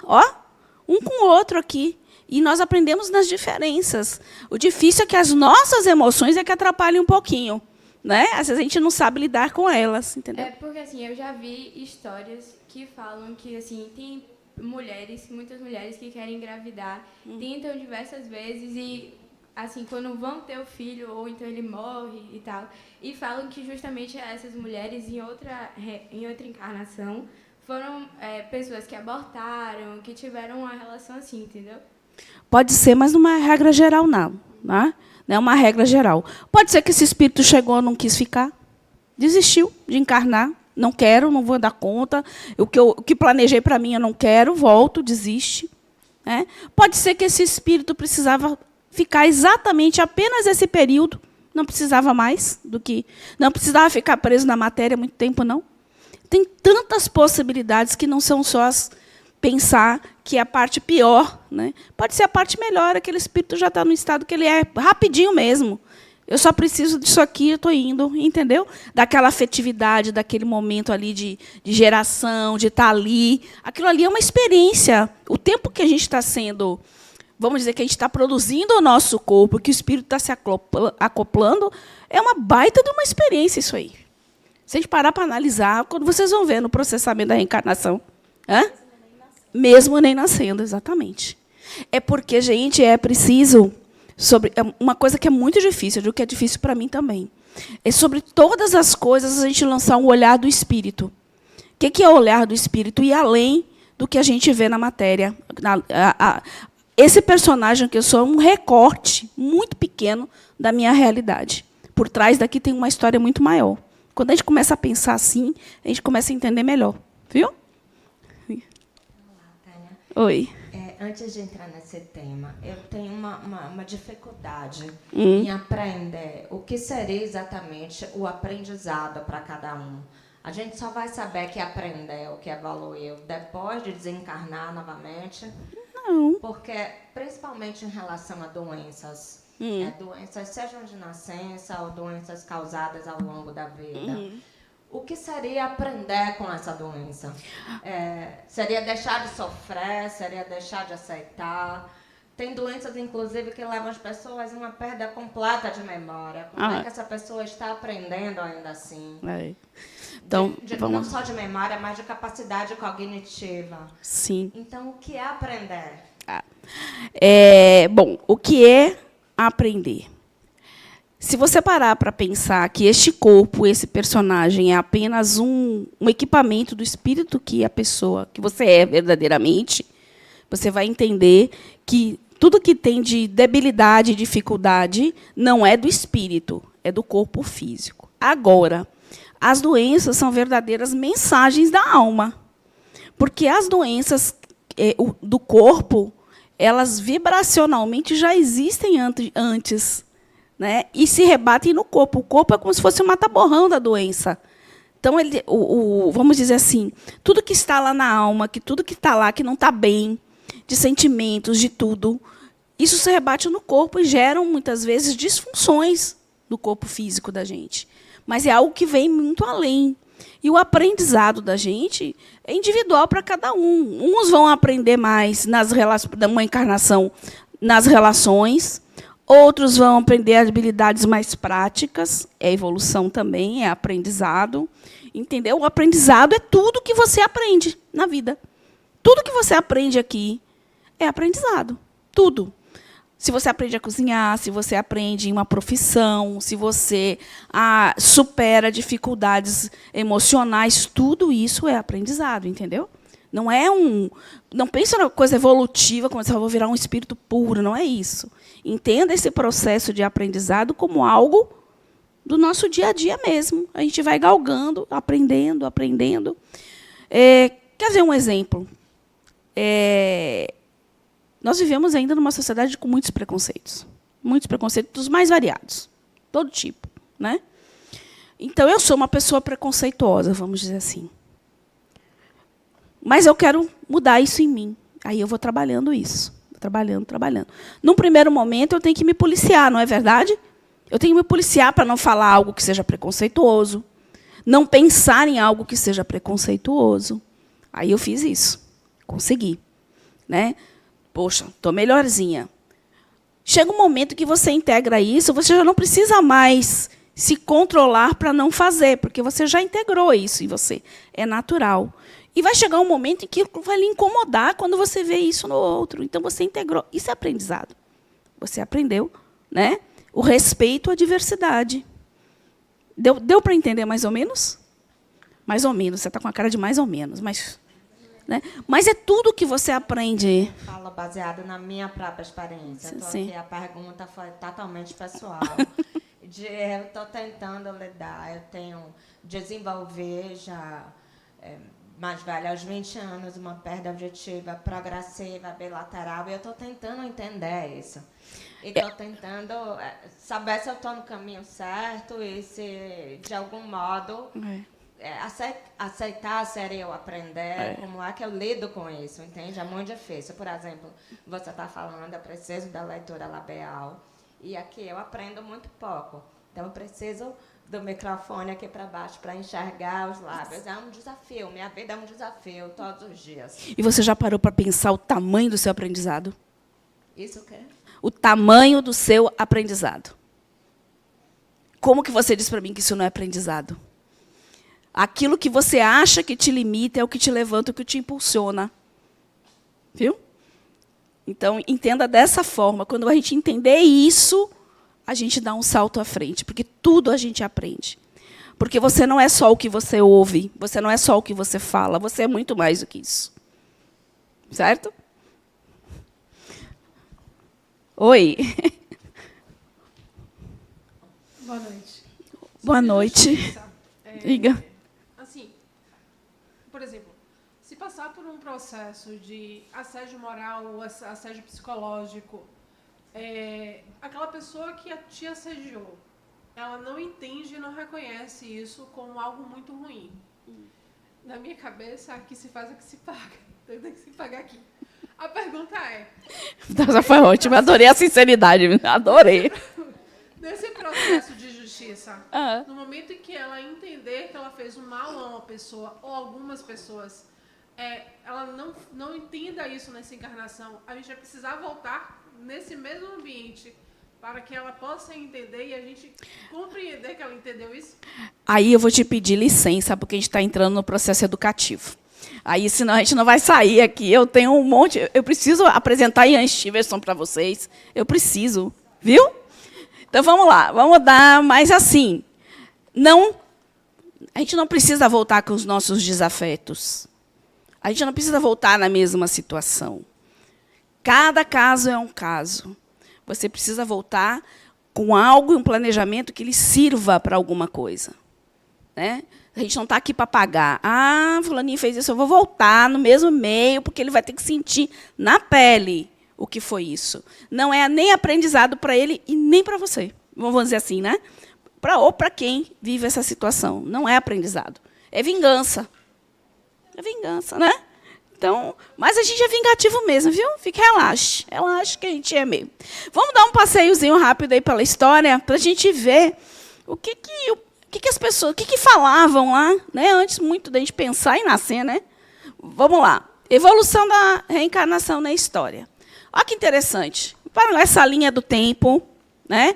Speaker 1: um com o outro aqui. E nós aprendemos nas diferenças. O difícil é que as nossas emoções é que atrapalham um pouquinho. Né? Às vezes a gente não sabe lidar com elas, entendeu?
Speaker 13: É porque assim, eu já vi histórias que falam que assim, tem muitas mulheres que querem engravidar, tentam diversas vezes e assim, quando vão ter o filho ou então ele morre e tal, e falam que justamente essas mulheres em outra encarnação foram pessoas que abortaram, que tiveram uma relação assim, entendeu?
Speaker 1: Pode ser, mas não é regra geral, não. Né? Não é uma regra geral. Pode ser que esse espírito chegou, não quis ficar, desistiu de encarnar, não quero, não vou dar conta, o que planejei para mim eu não quero, volto, desiste. Né? Pode ser que esse espírito precisava ficar exatamente apenas esse período, não precisava mais do que... Não precisava ficar preso na matéria muito tempo, não. Tem tantas possibilidades que não são só as... pensar que é a parte pior, né? Pode ser a parte melhor, aquele espírito já está no estado que ele é rapidinho mesmo. Eu só preciso disso aqui, eu estou indo, entendeu? Daquela afetividade, daquele momento ali de geração, de estar ali. Aquilo ali é uma experiência. O tempo que a gente está sendo, vamos dizer que a gente está produzindo o nosso corpo, que o espírito está se acoplando, é uma baita de uma experiência isso aí. Se a gente parar para analisar, quando vocês vão ver no processamento da reencarnação, mesmo nem nascendo, exatamente. É porque, gente, é preciso... uma coisa que é muito difícil, o que é difícil para mim também. É sobre todas as coisas a gente lançar um olhar do espírito. O que é o olhar do espírito? Ir além do que a gente vê na matéria. Esse personagem que eu sou é um recorte muito pequeno da minha realidade. Por trás daqui tem uma história muito maior. Quando a gente começa a pensar assim, a gente começa a entender melhor. Viu? Oi.
Speaker 14: Antes de entrar nesse tema, eu tenho uma dificuldade em aprender o que seria exatamente o aprendizado para cada um. A gente só vai saber que aprendeu, que evoluiu, depois de desencarnar novamente?
Speaker 1: Não.
Speaker 14: Porque, principalmente em relação a doenças, doenças sejam de nascença ou doenças causadas ao longo da vida, o que seria aprender com essa doença? Seria deixar de sofrer? Seria deixar de aceitar? Tem doenças, inclusive, que levam as pessoas a uma perda completa de memória. Como é que essa pessoa está aprendendo ainda assim?
Speaker 1: Então,
Speaker 14: não só de memória, mas de capacidade cognitiva.
Speaker 1: Sim.
Speaker 14: Então, o que é aprender?
Speaker 1: Bom, o que é aprender? Se você parar para pensar que este corpo, esse personagem, é apenas um equipamento do espírito que a pessoa, que você é verdadeiramente, você vai entender que tudo que tem de debilidade e dificuldade não é do espírito, é do corpo físico. Agora, as doenças são verdadeiras mensagens da alma. Porque as doenças do corpo, elas vibracionalmente já existem antes. Né? E se rebatem no corpo. O corpo é como se fosse o mata-borrão da doença. Então, vamos dizer assim, tudo que está lá na alma, que tudo que está lá, que não está bem, de sentimentos, de tudo, isso se rebate no corpo e geram, muitas vezes, disfunções do corpo físico da gente. Mas é algo que vem muito além. E o aprendizado da gente é individual para cada um. Uns vão aprender mais numa encarnação nas relações, outros vão aprender habilidades mais práticas, é evolução também, é aprendizado. Entendeu? O aprendizado é tudo que você aprende na vida. Tudo que você aprende aqui é aprendizado. Tudo. Se você aprende a cozinhar, se você aprende em uma profissão, se você supera dificuldades emocionais, tudo isso é aprendizado, entendeu? Não pense na coisa evolutiva, como se eu vou virar um espírito puro, não é isso. Entenda esse processo de aprendizado como algo do nosso dia a dia mesmo. A gente vai galgando, aprendendo. Quer ver um exemplo? Nós vivemos ainda numa sociedade com muitos preconceitos dos mais variados, todo tipo, né? Então, eu sou uma pessoa preconceituosa, vamos dizer assim. Mas eu quero mudar isso em mim. Aí eu vou trabalhando isso. Trabalhando. Num primeiro momento, eu tenho que me policiar, não é verdade? Eu tenho que me policiar para não falar algo que seja preconceituoso, não pensar em algo que seja preconceituoso. Aí eu fiz isso. Consegui. Né? Poxa, estou melhorzinha. Chega um momento que você integra isso, você já não precisa mais se controlar para não fazer, porque você já integrou isso em você. É natural. E vai chegar um momento em que vai lhe incomodar quando você vê isso no outro. Então, você integrou. Isso é aprendizado. Você aprendeu, né? O respeito à diversidade. Deu para entender mais ou menos? Mais ou menos. Você está com a cara de mais ou menos. Mas, né? Mas é tudo que você aprende.
Speaker 14: Fala baseado na minha própria experiência.
Speaker 1: Sim.
Speaker 14: Aqui, a pergunta foi totalmente pessoal. Eu estou tentando lidar. Eu tenho desenvolver já... mais velha, aos 20 anos, uma perda objetiva, progressiva, bilateral, e eu estou tentando entender isso. E estou tentando saber se eu estou no caminho certo e se, de algum modo, aceitar ser eu aprender, como é que eu lido com isso, entende? É muito difícil. Por exemplo, você está falando, eu preciso da leitura labial, e aqui eu aprendo muito pouco. Então, eu preciso do microfone aqui para baixo para enxergar os lábios. É um desafio. Minha vida é um desafio todos os dias.
Speaker 1: E você já parou para pensar o tamanho do seu aprendizado?
Speaker 14: Isso o quê?
Speaker 1: O tamanho do seu aprendizado. Como que você diz para mim que isso não é aprendizado? Aquilo que você acha que te limita é o que te levanta, o que te impulsiona. Viu? Então, entenda dessa forma. Quando a gente entender isso, a gente dá um salto à frente, porque tudo a gente aprende. Porque você não é só o que você ouve, você não é só o que você fala, você é muito mais do que isso. Certo? Oi.
Speaker 15: Boa noite.
Speaker 1: Boa noite. Diga.
Speaker 15: Assim, por exemplo, se passar por um processo de assédio moral ou assédio psicológico, aquela pessoa que te assediou, ela não entende e não reconhece isso como algo muito ruim. Na minha cabeça, aqui se faz, aqui se paga. Tem que se pagar aqui. A pergunta é...
Speaker 1: Essa foi ótima, adorei a sinceridade, adorei.
Speaker 15: Nesse processo de justiça, no momento em que ela entender que ela fez um mal a uma pessoa ou algumas pessoas, ela não entenda isso nessa encarnação, a gente vai precisar voltar nesse mesmo ambiente para que ela possa entender e a gente compreender que ela entendeu isso?
Speaker 1: Aí eu vou te pedir licença, porque a gente está entrando no processo educativo. Aí, senão a gente não vai sair aqui. Eu tenho um monte... Eu preciso apresentar Ian Stevenson para vocês. Eu preciso. Viu? Então, vamos lá. Vamos dar... Mas, assim, a gente não precisa voltar com os nossos desafetos. A gente não precisa voltar na mesma situação. Cada caso é um caso. Você precisa voltar com algo e um planejamento que lhe sirva para alguma coisa. Né? A gente não está aqui para pagar. Ah, fulaninho fez isso, eu vou voltar no mesmo meio, porque ele vai ter que sentir na pele o que foi isso. Não é nem aprendizado para ele e nem para você. Vamos dizer assim, né? Ou para quem vive essa situação. Não é aprendizado. É vingança. É vingança, né? Então, mas a gente é vingativo mesmo, viu? Fique relaxe. Relaxe que a gente é mesmo. Vamos dar um passeiozinho rápido aí pela história para a gente ver o que as pessoas, o que falavam lá, né? Antes muito da gente pensar em nascer, né? Vamos lá. Evolução da reencarnação na história. Olha que interessante. Para essa linha do tempo, né?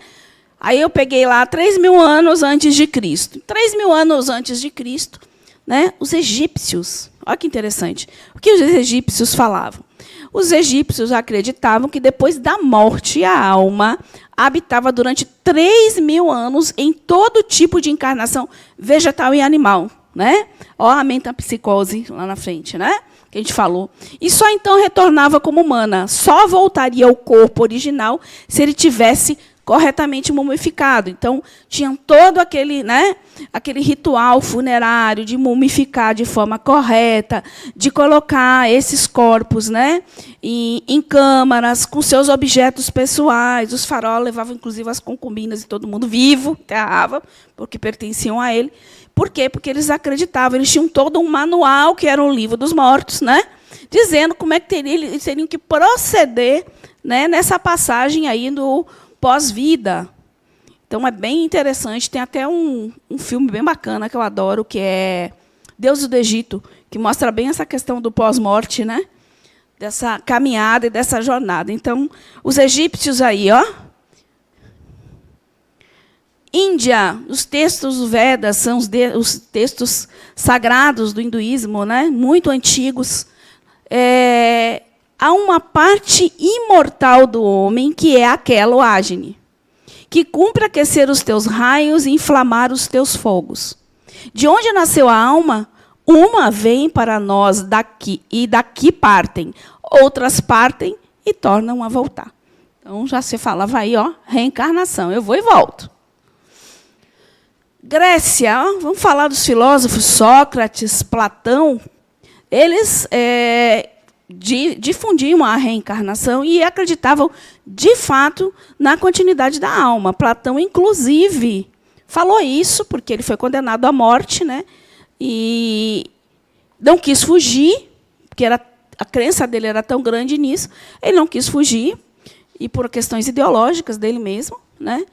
Speaker 1: Aí eu peguei lá 3.000 anos antes de Cristo. 3.000 anos antes de Cristo, né? Os egípcios. Olha que interessante. O que os egípcios falavam? Os egípcios acreditavam que depois da morte a alma habitava durante 3.000 anos em todo tipo de encarnação vegetal e animal, né? Ó, a metapsicose lá na frente, né? Que a gente falou. E só então retornava como humana. Só voltaria ao corpo original se ele tivesse corretamente mumificado. Então, tinham todo aquele ritual funerário de mumificar de forma correta, de colocar esses corpos, né, em câmaras, com seus objetos pessoais. Os faraós levavam, inclusive, as concubinas e todo mundo vivo, enterrava, porque pertenciam a ele. Por quê? Porque eles acreditavam, eles tinham todo um manual, que era o livro dos mortos, né, dizendo como é que eles teriam que proceder, né, nessa passagem aí do pós-vida. Então, é bem interessante. Tem até um filme bem bacana que eu adoro, que é Deuses do Egito, que mostra bem essa questão do pós-morte, né? dessa caminhada e dessa jornada. Então, os egípcios aí, ó. Índia, os textos do Vedas são os textos sagrados do hinduísmo, né? Muito antigos. Há uma parte imortal do homem, que é aquela, o Agni, que cumpre aquecer os teus raios e inflamar os teus fogos. De onde nasceu a alma? Uma vem para nós daqui, e daqui partem. Outras partem e tornam a voltar. Então, já se falava aí, ó, reencarnação. Eu vou e volto. Grécia, ó, vamos falar dos filósofos Sócrates, Platão. Eles difundiam a reencarnação e acreditavam, de fato, na continuidade da alma. Platão, inclusive, falou isso, porque ele foi condenado à morte, né? E não quis fugir, porque a crença dele era tão grande nisso. Ele não quis fugir, e por questões ideológicas dele mesmo, né?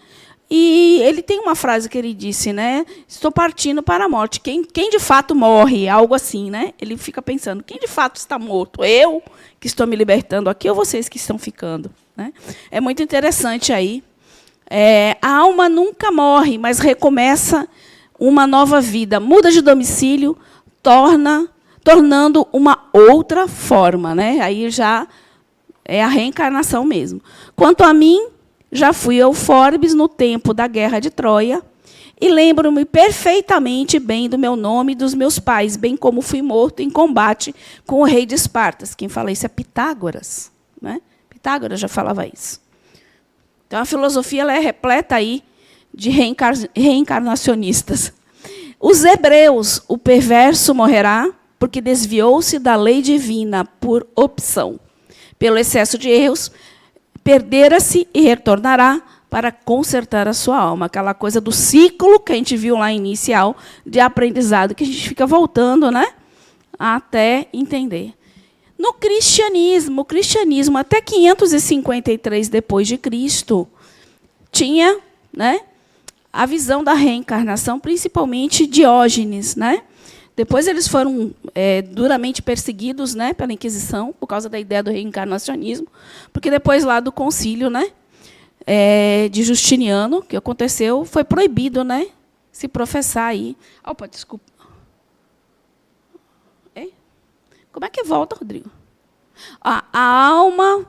Speaker 1: E ele tem uma frase que ele disse, né? Estou partindo para a morte. Quem de fato morre? Algo assim, né? Ele fica pensando, quem de fato está morto? Eu, que estou me libertando aqui, ou vocês que estão ficando? Né? É muito interessante aí. A alma nunca morre, mas recomeça uma nova vida. Muda de domicílio, tornando uma outra forma. Né? Aí já é a reencarnação mesmo. Quanto a mim, já fui Eufórbes no tempo da Guerra de Troia e lembro-me perfeitamente bem do meu nome e dos meus pais, bem como fui morto em combate com o rei de Espartas. Quem fala isso é Pitágoras. Né? Pitágoras já falava isso. Então, a filosofia ela é repleta aí de reencarnacionistas. Os hebreus, o perverso morrerá porque desviou-se da lei divina por opção. Pelo excesso de erros, perdera-se e retornará para consertar a sua alma. Aquela coisa do ciclo que a gente viu lá inicial de aprendizado, que a gente fica voltando, né, até entender. No cristianismo, até 553 depois de Cristo, tinha, né, a visão da reencarnação, principalmente Diógenes, né? Depois eles foram duramente perseguidos, né, pela Inquisição, por causa da ideia do reencarnacionismo, porque depois lá do concílio, né, de Justiniano, que aconteceu, foi proibido, né, se professar aí. Opa, desculpa. Como é que volta, Rodrigo? A alma...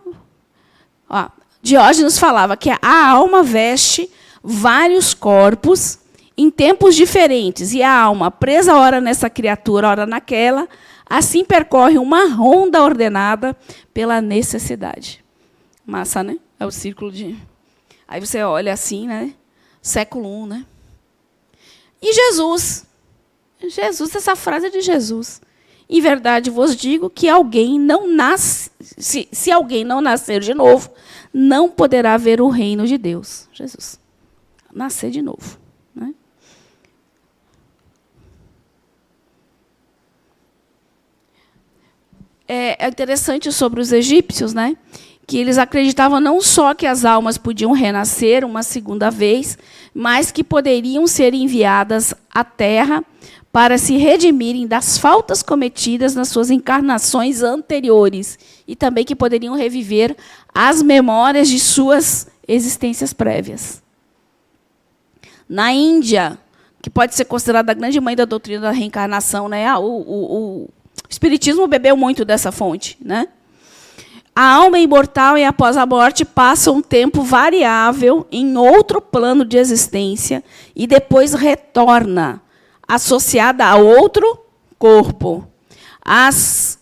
Speaker 1: Diógenes falava que a alma veste vários corpos em tempos diferentes, e a alma, presa ora nessa criatura, ora naquela, assim percorre uma ronda ordenada pela necessidade. Massa, né? É o círculo de... Aí você olha assim, né? Século I, né? E Jesus? Essa frase é de Jesus. Em verdade vos digo que alguém não nasce... Se alguém não nascer de novo, não poderá ver o reino de Deus. Jesus. Nascer de novo. Né? É interessante sobre os egípcios, né, que eles acreditavam não só que as almas podiam renascer uma segunda vez, mas que poderiam ser enviadas à Terra para se redimirem das faltas cometidas nas suas encarnações anteriores e também que poderiam reviver as memórias de suas existências prévias. Na Índia, que pode ser considerada a grande mãe da doutrina da reencarnação, né, o Espiritismo bebeu muito dessa fonte. Né? A alma é imortal e, após a morte, passa um tempo variável em outro plano de existência e depois retorna, associada a outro corpo. As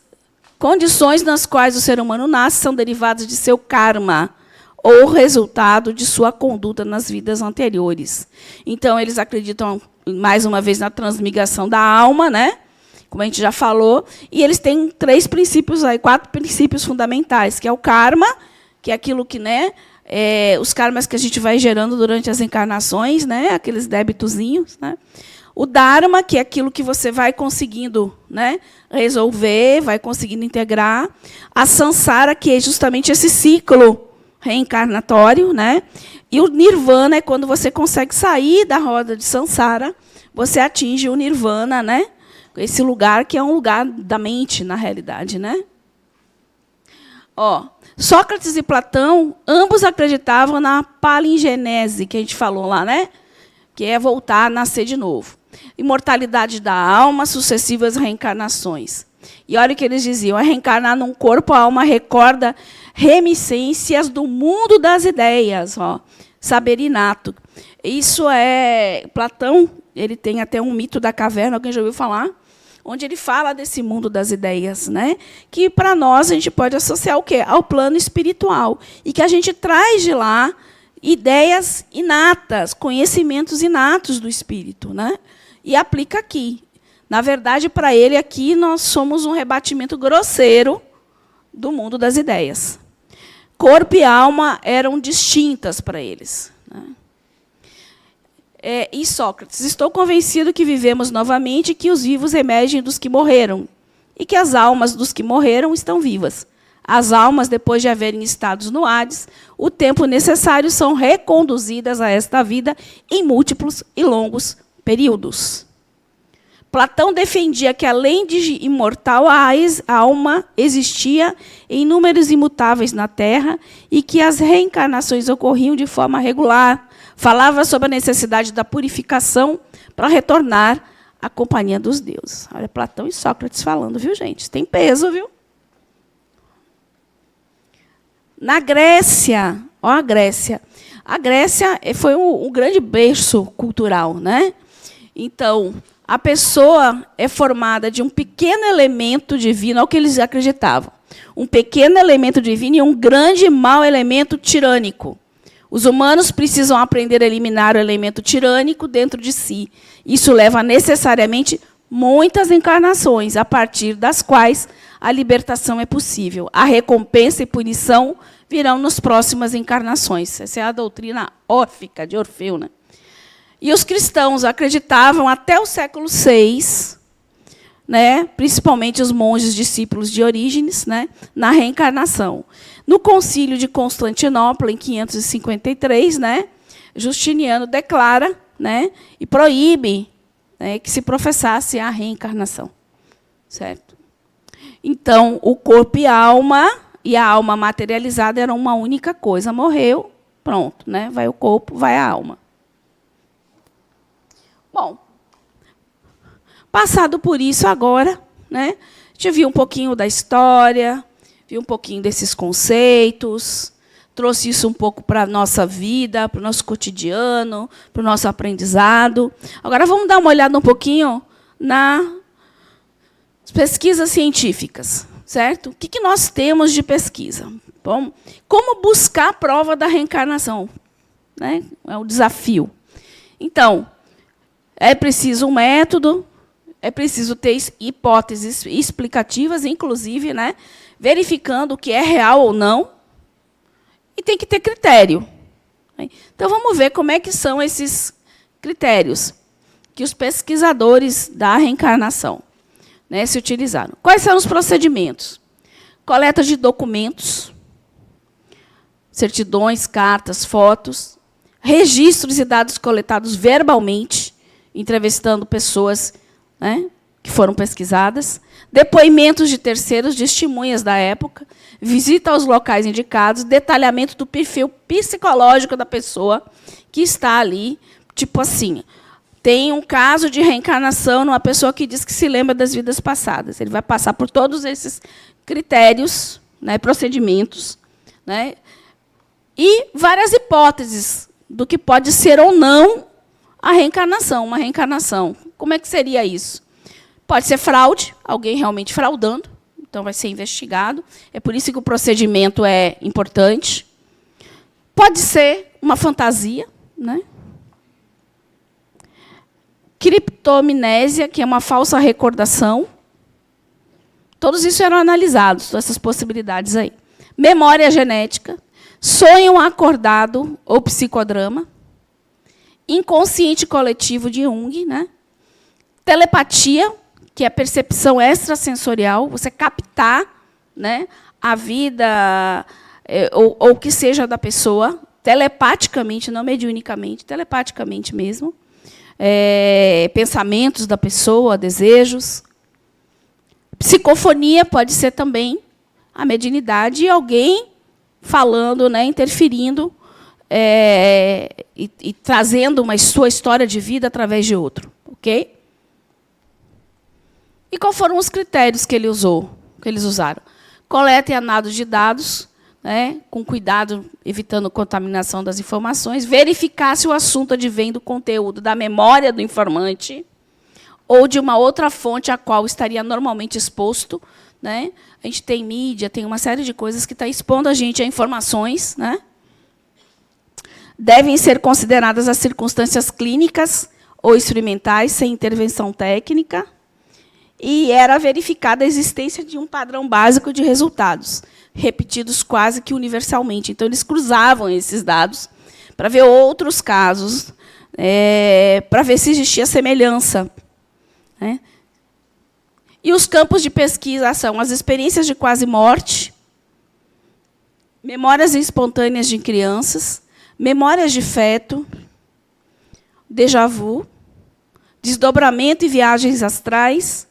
Speaker 1: condições nas quais o ser humano nasce são derivadas de seu karma, ou resultado de sua conduta nas vidas anteriores. Então, eles acreditam, mais uma vez, na transmigração da alma, né? Como a gente já falou, e eles têm 4 princípios fundamentais, que é o karma, que é aquilo que, né, os karmas que a gente vai gerando durante as encarnações, né, aqueles débitozinhos, né? O dharma, que é aquilo que você vai conseguindo, né, resolver, vai conseguindo integrar. A samsara, que é justamente esse ciclo reencarnatório, né? E o nirvana é quando você consegue sair da roda de samsara, você atinge o nirvana, né? Esse lugar que é um lugar da mente, na realidade, né? Sócrates e Platão, ambos acreditavam na palingenese, que a gente falou lá, né? Que é voltar a nascer de novo. Imortalidade da alma, sucessivas reencarnações. E olha o que eles diziam: reencarnar num corpo, a alma recorda reminiscências do mundo das ideias, saber inato. Isso é Platão, ele tem até um mito da caverna, alguém já ouviu falar? Onde ele fala desse mundo das ideias, né? Que para nós a gente pode associar o quê? Ao plano espiritual. E que a gente traz de lá ideias inatas, conhecimentos inatos do espírito, né? E aplica aqui. Na verdade, para ele aqui, nós somos um rebatimento grosseiro do mundo das ideias. Corpo e alma eram distintas para eles, né? E Sócrates: estou convencido que vivemos novamente, que os vivos emergem dos que morreram, e que as almas dos que morreram estão vivas. As almas, depois de haverem estado no Hades, o tempo necessário, são reconduzidas a esta vida em múltiplos e longos períodos. Platão defendia que, além de imortal, a alma existia em números imutáveis na Terra e que as reencarnações ocorriam de forma regular. Falava sobre a necessidade da purificação para retornar à companhia dos deuses. Olha, Platão e Sócrates falando, viu, gente? Tem peso, viu? Na Grécia, a Grécia. A Grécia foi um grande berço cultural, né? Então, a pessoa é formada de um pequeno elemento divino, ao que eles acreditavam. Um pequeno elemento divino e um grande mau elemento tirânico. Os humanos precisam aprender a eliminar o elemento tirânico dentro de si. Isso leva necessariamente muitas encarnações, a partir das quais a libertação é possível. A recompensa e punição virão nas próximas encarnações. Essa é a doutrina órfica de Orfeu, né? E os cristãos acreditavam até o século VI, né, principalmente os monges discípulos de Orígenes, né, na reencarnação. No Concílio de Constantinopla, em 553, né, Justiniano declara, né, e proíbe, né, que se professasse a reencarnação. Certo? Então, o corpo e a alma materializada eram uma única coisa. Morreu, pronto, né, vai o corpo, vai a alma. Bom, passado por isso agora, né, a gente viu um pouquinho da história, viu um pouquinho desses conceitos, trouxe isso um pouco para a nossa vida, para o nosso cotidiano, para o nosso aprendizado. Agora vamos dar uma olhada um pouquinho nas pesquisas científicas, certo? O que nós temos de pesquisa? Bom, como buscar a prova da reencarnação, né? É o desafio. Então, é preciso um método, é preciso ter hipóteses explicativas, inclusive, né, verificando o que é real ou não, e tem que ter critério. Então, vamos ver como é que são esses critérios que os pesquisadores da reencarnação, né, se utilizaram. Quais são os procedimentos? Coleta de documentos, certidões, cartas, fotos, registros e dados coletados verbalmente, entrevistando pessoas, né, que foram pesquisadas, depoimentos de terceiros, de testemunhas da época, visita aos locais indicados, detalhamento do perfil psicológico da pessoa que está ali. Tipo assim, tem um caso de reencarnação numa pessoa que diz que se lembra das vidas passadas. Ele vai passar por todos esses critérios, né, procedimentos, né, e várias hipóteses do que pode ser ou não a reencarnação, uma reencarnação. Como é que seria isso? Pode ser fraude, alguém realmente fraudando, então vai ser investigado. É por isso que o procedimento é importante. Pode ser uma fantasia, né? Criptomnésia, que é uma falsa recordação. Todos isso eram analisados, todas essas possibilidades aí. Memória genética, sonho acordado ou psicodrama, inconsciente coletivo de Jung, né? Telepatia, que é a percepção extrasensorial, você captar, né, a vida ou o que seja da pessoa, telepaticamente, não mediunicamente, telepaticamente mesmo. Pensamentos da pessoa, desejos. Psicofonia pode ser também a mediunidade e alguém falando, né, interferindo e trazendo uma sua história de vida através de outro, ok? E quais foram os critérios que eles usaram? Coleta e análise de dados, né, com cuidado, evitando contaminação das informações, verificar se o assunto advém do conteúdo da memória do informante ou de uma outra fonte a qual estaria normalmente exposto. Né? A gente tem mídia, tem uma série de coisas que está expondo a gente a informações. Né? Devem ser consideradas as circunstâncias clínicas ou experimentais sem intervenção técnica. E era verificada a existência de um padrão básico de resultados, repetidos quase que universalmente. Então, eles cruzavam esses dados para ver outros casos, para ver se existia semelhança. Né? E os campos de pesquisa são as experiências de quase morte, memórias espontâneas de crianças, memórias de feto, déjà vu, desdobramento e viagens astrais,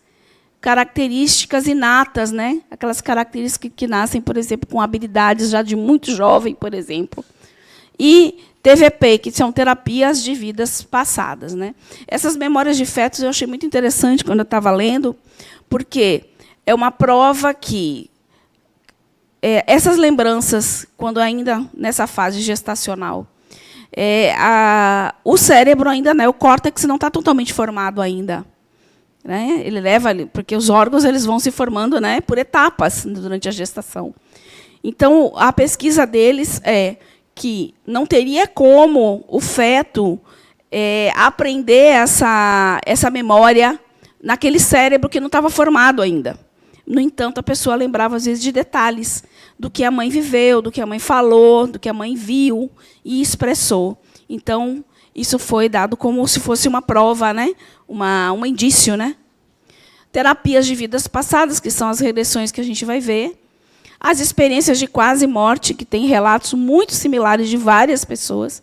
Speaker 1: características inatas, né? Aquelas características que nascem, por exemplo, com habilidades já de muito jovem, por exemplo. E TVP, que são terapias de vidas passadas. Né? Essas memórias de fetos eu achei muito interessante quando eu estava lendo, porque é uma prova que essas lembranças, quando ainda nessa fase gestacional, o cérebro ainda, né, o córtex não está totalmente formado ainda. Né? Ele leva, porque os órgãos eles vão se formando, né, por etapas durante a gestação. Então, a pesquisa deles é que não teria como o feto aprender essa memória naquele cérebro que não estava formado ainda. No entanto, a pessoa lembrava, às vezes, de detalhes do que a mãe viveu, do que a mãe falou, do que a mãe viu e expressou. Então, isso foi dado como se fosse uma prova, né? Um indício. Né? Terapias de vidas passadas, que são as regressões que a gente vai ver. As experiências de quase morte, que tem relatos muito similares de várias pessoas.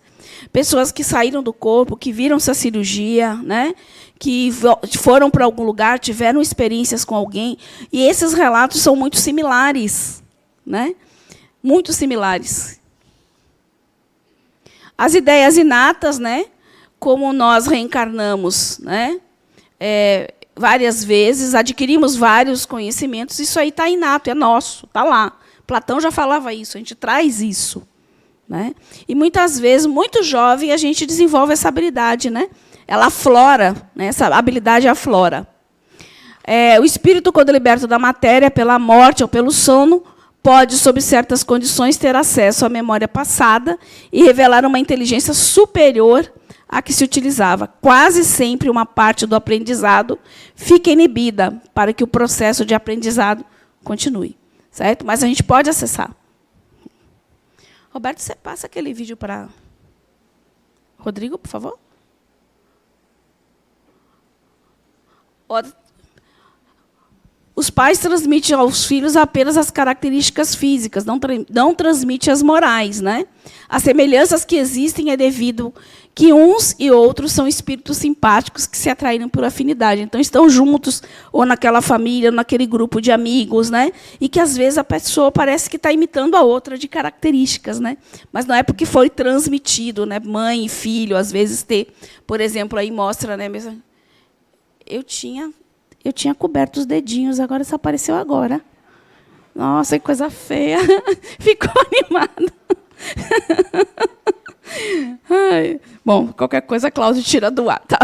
Speaker 1: Pessoas que saíram do corpo, que viram essa cirurgia, né? Que foram para algum lugar, tiveram experiências com alguém. E esses relatos são muito similares. Né? Muito similares. As ideias inatas, né? Como nós reencarnamos, né? Várias vezes, adquirimos vários conhecimentos, isso aí está inato, é nosso, está lá. Platão já falava isso, a gente traz isso. Né? E, muitas vezes, muito jovem, a gente desenvolve essa habilidade. Né? Ela aflora, né? Essa habilidade aflora. O espírito, quando liberto da matéria, pela morte ou pelo sono, pode, sob certas condições, ter acesso à memória passada e revelar uma inteligência superior a que se utilizava. Quase sempre uma parte do aprendizado fica inibida para que o processo de aprendizado continue. Certo? Mas a gente pode acessar. Roberto, você passa aquele vídeo para Rodrigo, por favor? Os pais transmitem aos filhos apenas as características físicas, não transmitem as morais. Né? As semelhanças que existem é devido que uns e outros são espíritos simpáticos que se atraíram por afinidade. Então, estão juntos, ou naquela família, ou naquele grupo de amigos, né? E que, às vezes, a pessoa parece que está imitando a outra de características. Né? Mas não é porque foi transmitido. Né? Mãe e filho, às vezes, ter... Por exemplo, aí mostra... Né, eu tinha coberto os dedinhos, agora só apareceu agora. Nossa, que coisa feia. Ficou animado. Ai. Bom, qualquer coisa, Cláudio tira do ar. Tá?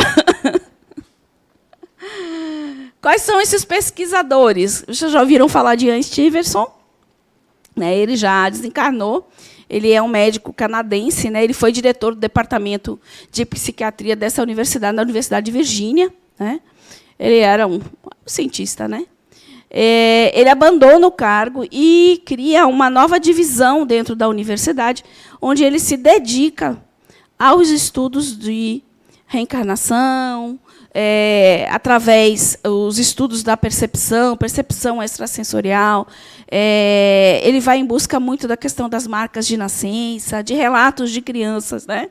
Speaker 1: Quais são esses pesquisadores? Vocês já ouviram falar de Ian Stevenson? Né, ele já desencarnou. Ele é um médico canadense. Né, ele foi diretor do departamento de psiquiatria dessa universidade, na Universidade de Virgínia. Né? Ele era um cientista. Né? Ele abandona o cargo e cria uma nova divisão dentro da universidade, onde ele se dedica aos estudos de reencarnação, através dos estudos da percepção extrasensorial. Ele vai em busca muito da questão das marcas de nascença, de relatos de crianças, né?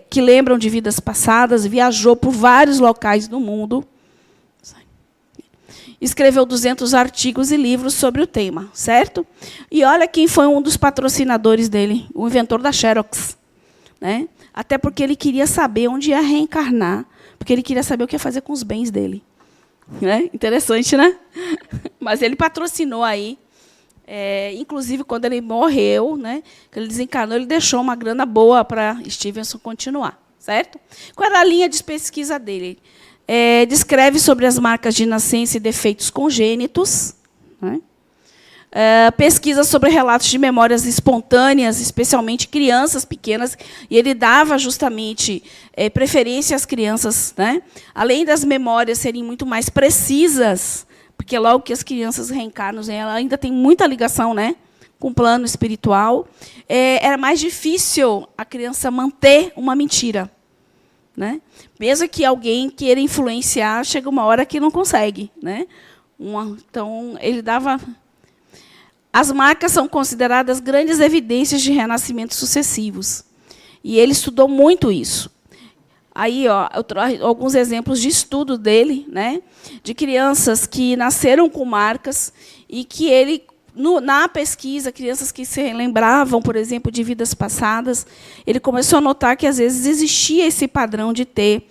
Speaker 1: Que lembram de vidas passadas, viajou por vários locais do mundo. Escreveu 200 artigos e livros sobre o tema, certo? E olha quem foi um dos patrocinadores dele, o inventor da Xerox, né? Até porque ele queria saber onde ia reencarnar, porque ele queria saber o que ia fazer com os bens dele. Né? Interessante, né? Mas ele patrocinou aí, inclusive quando ele morreu, né? Que ele desencarnou, ele deixou uma grana boa para Stevenson continuar, certo? Qual era a linha de pesquisa dele? Descreve sobre as marcas de nascença e defeitos congênitos, né? Pesquisa sobre relatos de memórias espontâneas, especialmente crianças pequenas, e ele dava justamente preferência às crianças, né? Além das memórias serem muito mais precisas, porque logo que as crianças reencarnam, ela ainda tem muita ligação, né, com o plano espiritual, era mais difícil a criança manter uma mentira. Né? Mesmo que alguém queira influenciar, chega uma hora que não consegue. Né? Então, ele dava... As marcas são consideradas grandes evidências de renascimentos sucessivos. E ele estudou muito isso. Aí, ó, eu trouxe alguns exemplos de estudo dele, né, de crianças que nasceram com marcas e que ele... Na pesquisa, crianças que se lembravam, por exemplo, de vidas passadas, ele começou a notar que, às vezes, existia esse padrão de ter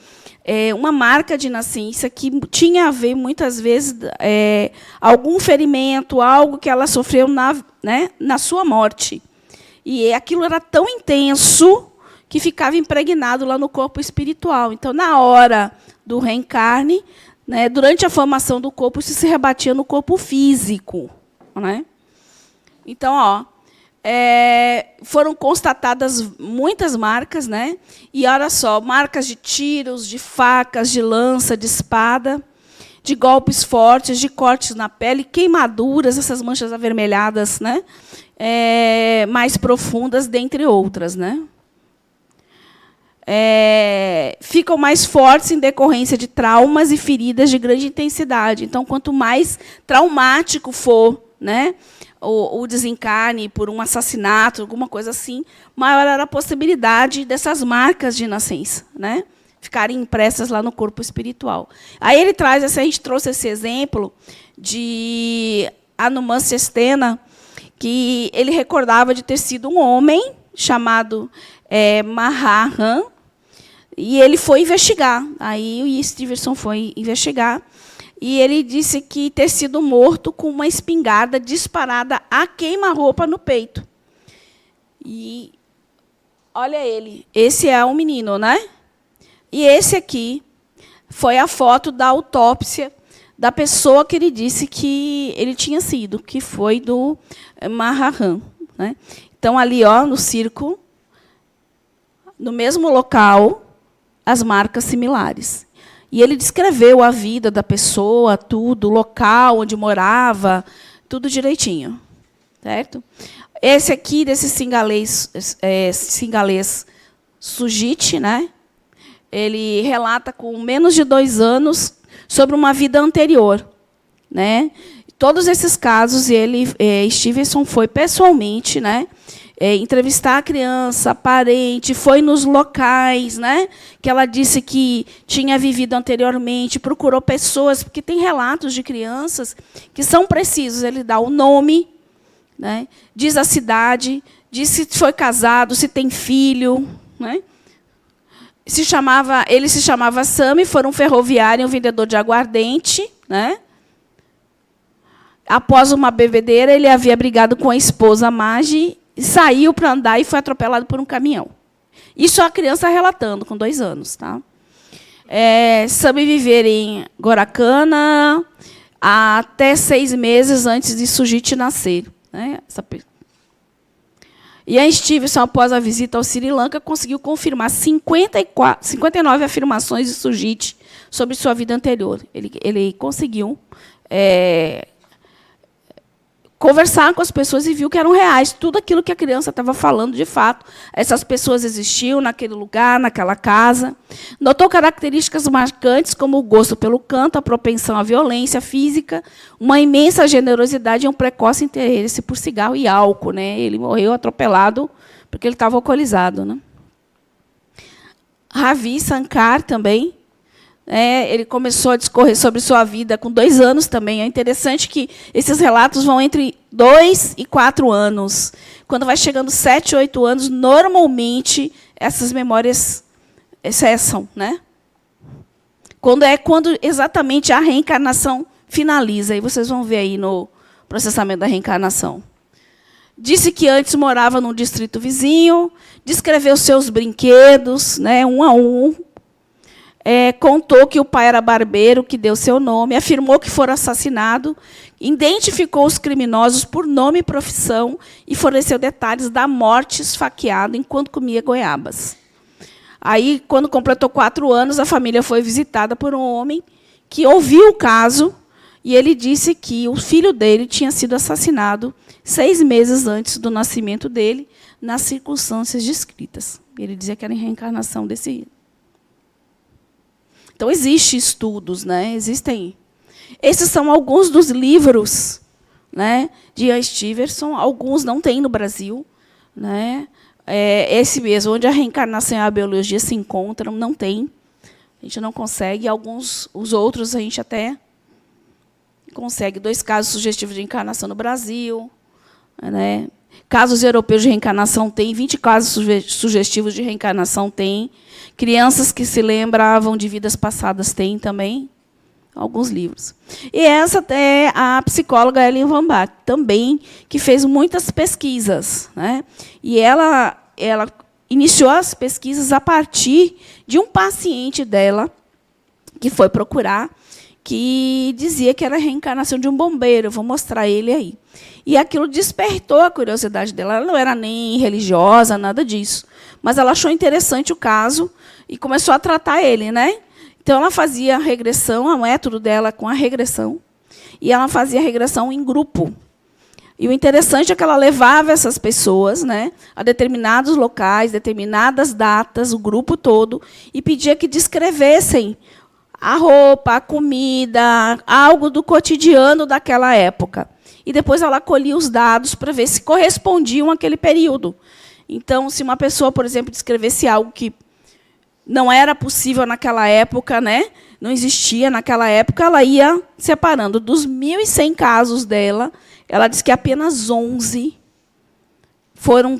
Speaker 1: uma marca de nascença que tinha a ver, muitas vezes, algum ferimento, algo que ela sofreu na sua morte. E aquilo era tão intenso que ficava impregnado lá no corpo espiritual. Então, na hora do reencarne, né, durante a formação do corpo, isso se rebatia no corpo físico. Né? Então, ó, foram constatadas muitas marcas, né? E olha só, marcas de tiros, de facas, de lança, de espada, de golpes fortes, de cortes na pele, queimaduras, essas manchas avermelhadas, né? Mais profundas, dentre outras, né? Ficam mais fortes em decorrência de traumas e feridas de grande intensidade. Então, quanto mais traumático for, né, o desencarne por um assassinato, alguma coisa assim, maior era a possibilidade dessas marcas de nascença, né, ficarem impressas lá no corpo espiritual. Aí ele traz, a gente trouxe esse exemplo de Hanuman Sestena, que ele recordava de ter sido um homem chamado Maharan, e ele foi investigar. Aí o Stevenson foi investigar, e ele disse que ter sido morto com uma espingarda disparada a queima-roupa no peito. E olha ele, esse é um menino, né? E esse aqui foi a foto da autópsia da pessoa que ele disse que ele tinha sido, que foi do Maharan, né? Então, ali, ó, no círculo, no mesmo local, as marcas similares. E ele descreveu a vida da pessoa, tudo, o local onde morava, tudo direitinho. Certo? Esse aqui, desse singalês Sujit, né? Ele relata com menos de 2 anos sobre uma vida anterior. Né? Todos esses casos, Stevenson foi pessoalmente, né, entrevistar a criança, a parente, foi nos locais, né, que ela disse que tinha vivido anteriormente, procurou pessoas, porque tem relatos de crianças que são precisos. Ele dá o nome, né, diz a cidade, diz se foi casado, se tem filho. Né. Ele se chamava Sami, foi um ferroviário e um vendedor de aguardente. Né. Após uma bebedeira, ele havia brigado com a esposa Magi, saiu para andar e foi atropelado por um caminhão. Isso a criança relatando, com 2 anos. Tá? Sabe viver em Goracana até 6 meses antes de Sujit nascer. Né? E a Stevenson, após a visita ao Sri Lanka, conseguiu confirmar 59 afirmações de Sujit sobre sua vida anterior. Ele conseguiu conversar com as pessoas e viu que eram reais. Tudo aquilo que a criança estava falando, de fato, essas pessoas existiam naquele lugar, naquela casa. Notou características marcantes, como o gosto pelo canto, a propensão à violência física, uma imensa generosidade e um precoce interesse por cigarro e álcool. Né? Ele morreu atropelado porque ele estava alcoolizado. Né? Ravi Shankar também, Ele começou a discorrer sobre sua vida com 2 anos também. É interessante que esses relatos vão entre 2 e 4 anos. Quando vai chegando 7, 8 anos, normalmente essas memórias cessam, né? Quando exatamente a reencarnação finaliza. E vocês vão ver aí no processamento da reencarnação. Disse que antes morava num distrito vizinho, descreveu seus brinquedos, né, um a um. Contou que o pai era barbeiro, que deu seu nome, afirmou que fora assassinado, identificou os criminosos por nome e profissão e forneceu detalhes da morte esfaqueado enquanto comia goiabas. Aí, quando completou 4 anos, a família foi visitada por um homem que ouviu o caso e ele disse que o filho dele tinha sido assassinado 6 meses antes do nascimento dele, nas circunstâncias descritas. Ele dizia que era em reencarnação desse. Então, existem estudos, né? Existem. Esses são alguns dos livros, né, de Ian Stevenson. Alguns não tem no Brasil, né? Esse mesmo, onde a reencarnação e a biologia se encontram, não tem. A gente não consegue. Os outros, a gente até consegue. 2 casos sugestivos de encarnação no Brasil, né? Casos europeus de reencarnação tem, 20 casos sugestivos de reencarnação tem. Crianças que se lembravam de vidas passadas tem também. Alguns livros. E essa é a psicóloga Ellen Van Bach, também, que fez muitas pesquisas, né? E ela iniciou as pesquisas a partir de um paciente dela, que foi procurar, que dizia que era a reencarnação de um bombeiro. Eu vou mostrar ele aí. E aquilo despertou a curiosidade dela. Ela não era nem religiosa, nada disso. Mas ela achou interessante o caso e começou a tratar ele, né? Então, ela fazia regressão, o método dela com a regressão, e ela fazia regressão em grupo. E o interessante é que ela levava essas pessoas, né, a determinados locais, determinadas datas, o grupo todo, e pedia que descrevessem a roupa, a comida, algo do cotidiano daquela época. E depois ela colhia os dados para ver se correspondiam àquele período. Então, se uma pessoa, por exemplo, descrevesse algo que não era possível naquela época, né? Não existia naquela época, ela ia separando. Dos 1.100 casos dela, ela disse que apenas 11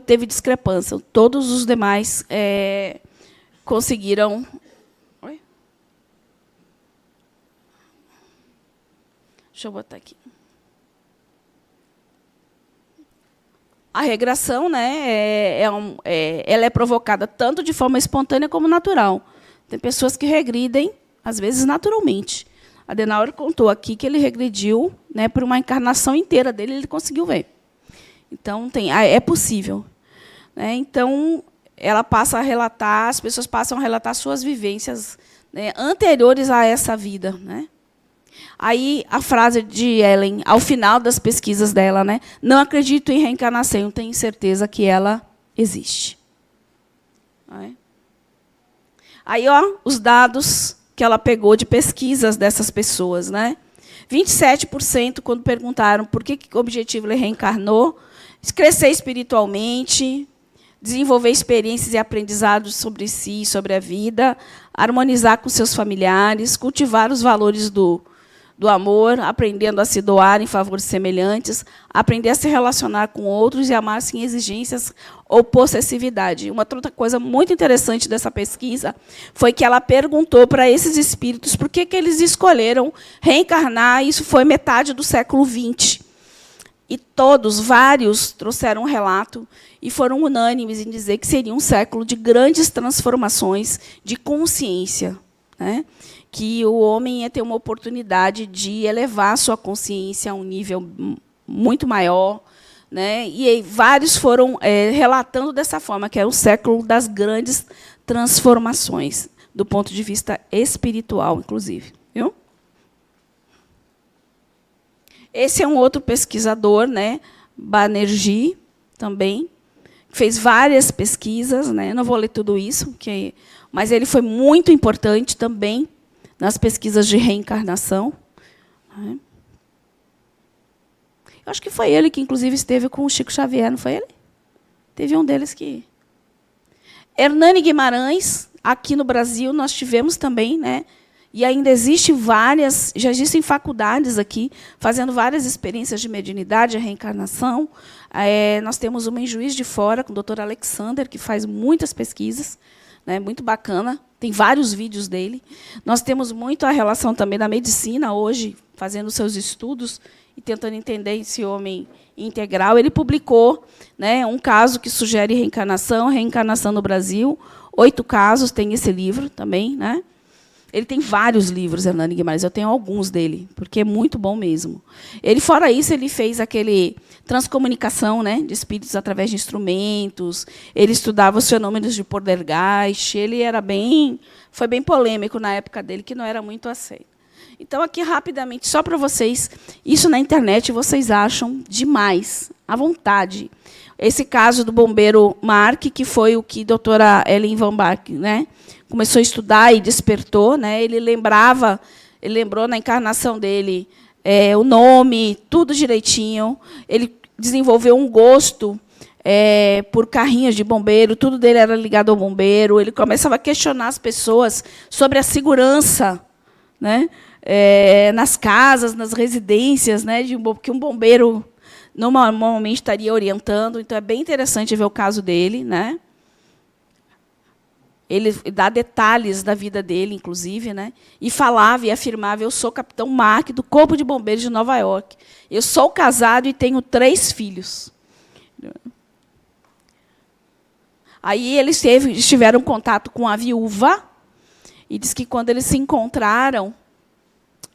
Speaker 1: teve discrepância. Todos os demais conseguiram. Oi? Deixa eu botar aqui. A regressão, né, ela é provocada tanto de forma espontânea como natural. Tem pessoas que regridem, às vezes, naturalmente. Adenauer contou aqui que ele regrediu, né, por uma encarnação inteira dele, ele conseguiu ver. Então, é possível. Né? Então, ela passa a relatar, as pessoas passam a relatar suas vivências, né, anteriores a essa vida, né? Aí, a frase de Ellen, ao final das pesquisas dela, né? Não acredito em reencarnação, tenho certeza que ela existe. Aí, os dados que ela pegou de pesquisas dessas pessoas, né? 27%, quando perguntaram por que objetivo ele reencarnou, crescer espiritualmente, desenvolver experiências e aprendizados sobre si, sobre a vida, harmonizar com seus familiares, cultivar os valores do amor, aprendendo a se doar em favor de semelhantes, aprender a se relacionar com outros e amar sem exigências ou possessividade. Uma outra coisa muito interessante dessa pesquisa foi que ela perguntou para esses espíritos por que eles escolheram reencarnar. Isso foi metade do século XX. E vários, trouxeram um relato e foram unânimes em dizer que seria um século de grandes transformações de consciência, né? Que o homem ia ter uma oportunidade de elevar a sua consciência a um nível muito maior, né? E vários foram relatando dessa forma, que era o século das grandes transformações, do ponto de vista espiritual, inclusive. Viu? Esse é um outro pesquisador, né? Banerjee, também, fez várias pesquisas, né? Não vou ler tudo isso, mas ele foi muito importante também nas pesquisas de reencarnação. Eu acho que foi ele que, inclusive, esteve com o Chico Xavier, não foi ele? Teve um deles que... Hernani Guimarães, aqui no Brasil, nós tivemos também, né, E ainda existe várias, já existem faculdades aqui, fazendo várias experiências de mediunidade, a reencarnação. Nós temos uma em Juiz de Fora, com o Dr. Alexander, que faz muitas pesquisas, né, muito bacana, tem vários vídeos dele. Nós temos muito a relação também da medicina, hoje, fazendo seus estudos e tentando entender esse homem integral. Ele publicou, né, um caso que sugere reencarnação no Brasil, 8 casos, tem esse livro também, né? Ele tem vários livros, Hernani Guimarães, eu tenho alguns dele, porque é muito bom mesmo. Ele, fora isso, ele fez aquele transcomunicação, né, de espíritos através de instrumentos, ele estudava os fenômenos de Poltergeist, ele foi bem polêmico na época dele, que não era muito aceito. Então, aqui, rapidamente, só para vocês, isso na internet vocês acham demais, à vontade. Esse caso do bombeiro Mark, que foi o que a doutora Ellen Van Bach, né, começou a estudar e despertou, né, ele lembrou na encarnação dele o nome, tudo direitinho. Ele desenvolveu um gosto por carrinhos de bombeiro, tudo dele era ligado ao bombeiro. Ele começava a questionar as pessoas sobre a segurança, né, nas casas, nas residências, né, que um bombeiro normalmente estaria orientando. Então, é bem interessante ver o caso dele, né? Ele dá detalhes da vida dele, inclusive, né? E falava e afirmava: eu sou capitão Mark do Corpo de Bombeiros de Nova York. Eu sou casado e tenho 3 filhos. Aí eles tiveram contato com a viúva e diz que quando eles se encontraram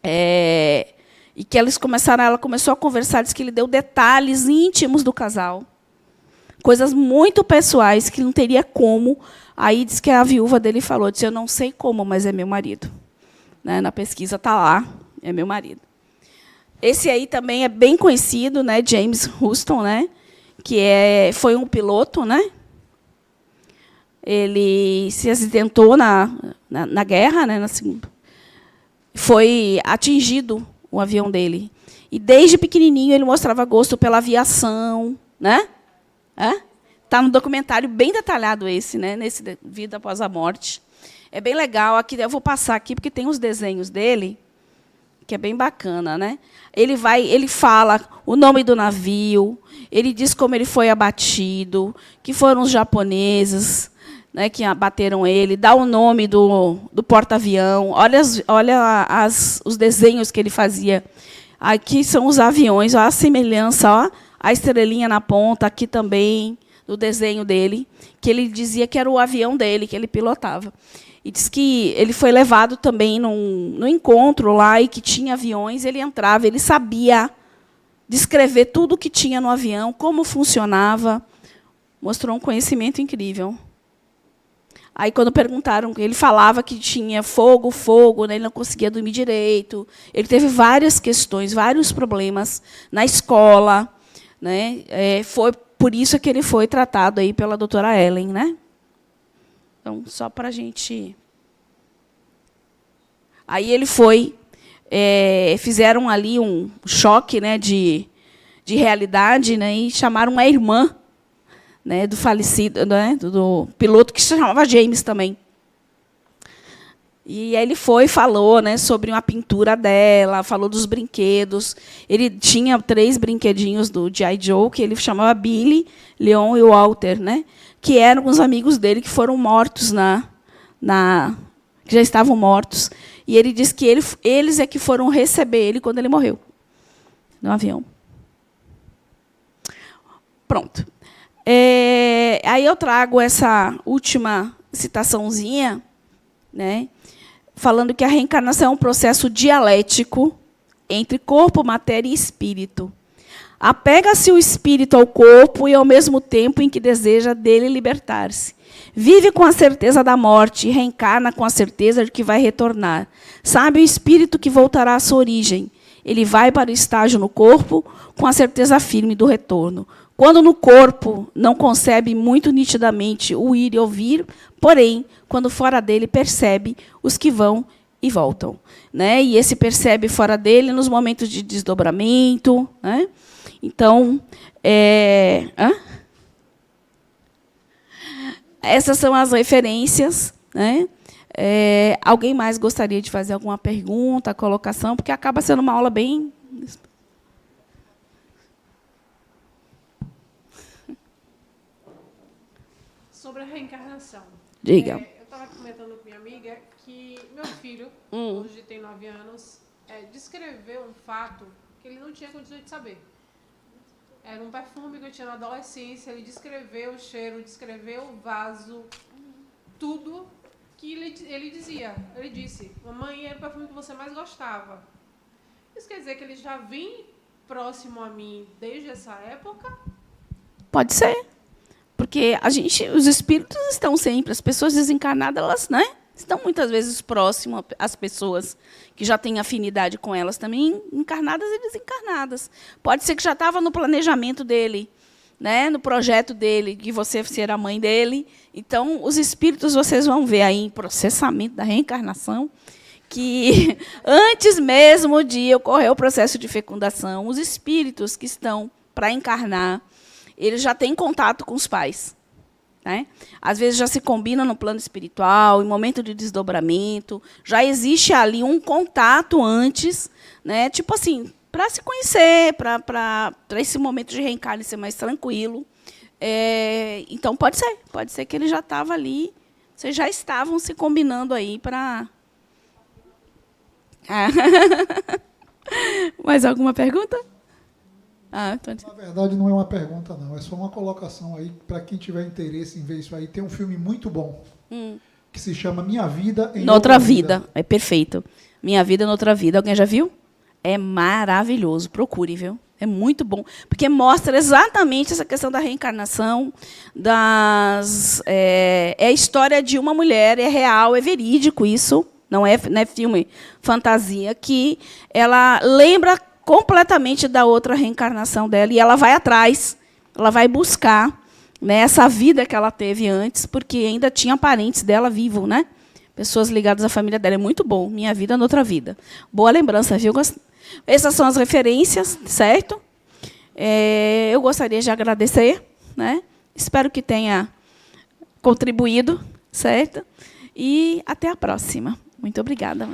Speaker 1: e que ela começou a conversar, diz que ele deu detalhes íntimos do casal, coisas muito pessoais que não teria como. Aí diz que a viúva dele falou, disse: eu não sei como, mas é meu marido. Né? Na pesquisa está lá, é meu marido. Esse aí também é bem conhecido, né? James Houston, né? Que foi um piloto, né? Ele se acidentou na guerra, né? Foi atingido o avião dele. E desde pequenininho ele mostrava gosto pela aviação, né? Está no documentário bem detalhado esse, né? Nesse Vida Após a Morte. É bem legal. Aqui eu vou passar aqui porque tem os desenhos dele, que é bem bacana, né? Ele fala o nome do navio, ele diz como ele foi abatido, que foram os japoneses, né, que abateram ele, dá o nome do porta-avião. Olha os desenhos que ele fazia. Aqui são os aviões, olha a semelhança, ó, a estrelinha na ponta, aqui também, do desenho dele, que ele dizia que era o avião dele, que ele pilotava. E diz que ele foi levado também num encontro lá, e que tinha aviões, ele entrava, ele sabia descrever tudo o que tinha no avião, como funcionava. Mostrou um conhecimento incrível. Aí, quando perguntaram, ele falava que tinha fogo, né, ele não conseguia dormir direito. Ele teve várias questões, vários problemas na escola, né? Foi por isso que ele foi tratado aí pela doutora Ellen, né? Então, só para a gente... Aí ele foi... fizeram ali um choque, né, de realidade, né, e chamaram a irmã, né, do falecido, né, do piloto, que se chamava James também. E aí ele falou, né, sobre uma pintura dela, falou dos brinquedos. Ele tinha 3 brinquedinhos do G.I. Joe, que ele chamava Billy, Leon e Walter, né, que eram os amigos dele que foram mortos que já estavam mortos. E ele disse que eles é que foram receber ele quando ele morreu, no avião. Pronto. Aí eu trago essa última citaçãozinha, né, falando que a reencarnação é um processo dialético entre corpo, matéria e espírito. Apega-se o espírito ao corpo e, ao mesmo tempo em que deseja dele libertar-se. Vive com a certeza da morte e reencarna com a certeza de que vai retornar. Sabe o espírito que voltará à sua origem. Ele vai para o estágio no corpo com a certeza firme do retorno. Quando no corpo não concebe muito nitidamente o ir e ouvir, porém, quando fora dele, percebe os que vão e voltam. Né? E esse percebe fora dele nos momentos de desdobramento. Né? Então, essas são as referências, né? Alguém mais gostaria de fazer alguma pergunta, colocação? Porque acaba sendo uma aula bem...
Speaker 15: Sobre a reencarnação.
Speaker 1: Diga.
Speaker 15: Eu estava comentando com minha amiga que meu filho, hoje tem 9 anos, descreveu um fato que ele não tinha condições de saber. Era um perfume que eu tinha na adolescência, ele descreveu o cheiro, descreveu o vaso, tudo que ele dizia. Ele disse, mamãe, era o perfume que você mais gostava. Isso quer dizer que ele já vem próximo a mim desde essa época?
Speaker 1: Pode ser. Porque os espíritos estão sempre, as pessoas desencarnadas, elas, né, estão muitas vezes próximas às pessoas que já têm afinidade com elas também, encarnadas e desencarnadas. Pode ser que já estava no planejamento dele, né, no projeto dele, de você ser a mãe dele. Então, os espíritos, vocês vão ver aí em processamento da reencarnação, que antes mesmo de ocorrer o processo de fecundação, os espíritos que estão para encarnar, eles já têm contato com os pais. Né? Às vezes já se combina no plano espiritual, em momento de desdobramento, já existe ali um contato antes, né? Tipo assim, para se conhecer, para esse momento de reencarne ser mais tranquilo. Então, pode ser que ele já estava ali, vocês já estavam se combinando aí para... Mais alguma pergunta?
Speaker 7: Na verdade, não é uma pergunta, não. É só uma colocação aí, para quem tiver interesse em ver isso aí. Tem um filme muito bom, que se chama Minha Vida em
Speaker 1: Outra Vida. É perfeito. Minha Vida em Outra Vida. Alguém já viu? É maravilhoso. Procure, viu? É muito bom. Porque mostra exatamente essa questão da reencarnação, é a história de uma mulher, é real, é verídico isso, não é filme fantasia, que ela lembra completamente da outra reencarnação dela, e ela vai atrás, ela vai buscar, né, essa vida que ela teve antes, porque ainda tinha parentes dela vivos, né? Pessoas ligadas à família dela. É muito bom. Minha Vida noutra vida. Boa lembrança, viu? Essas são as referências, certo? Eu gostaria de agradecer, né? Espero que tenha contribuído, certo? E até a próxima. Muito obrigada.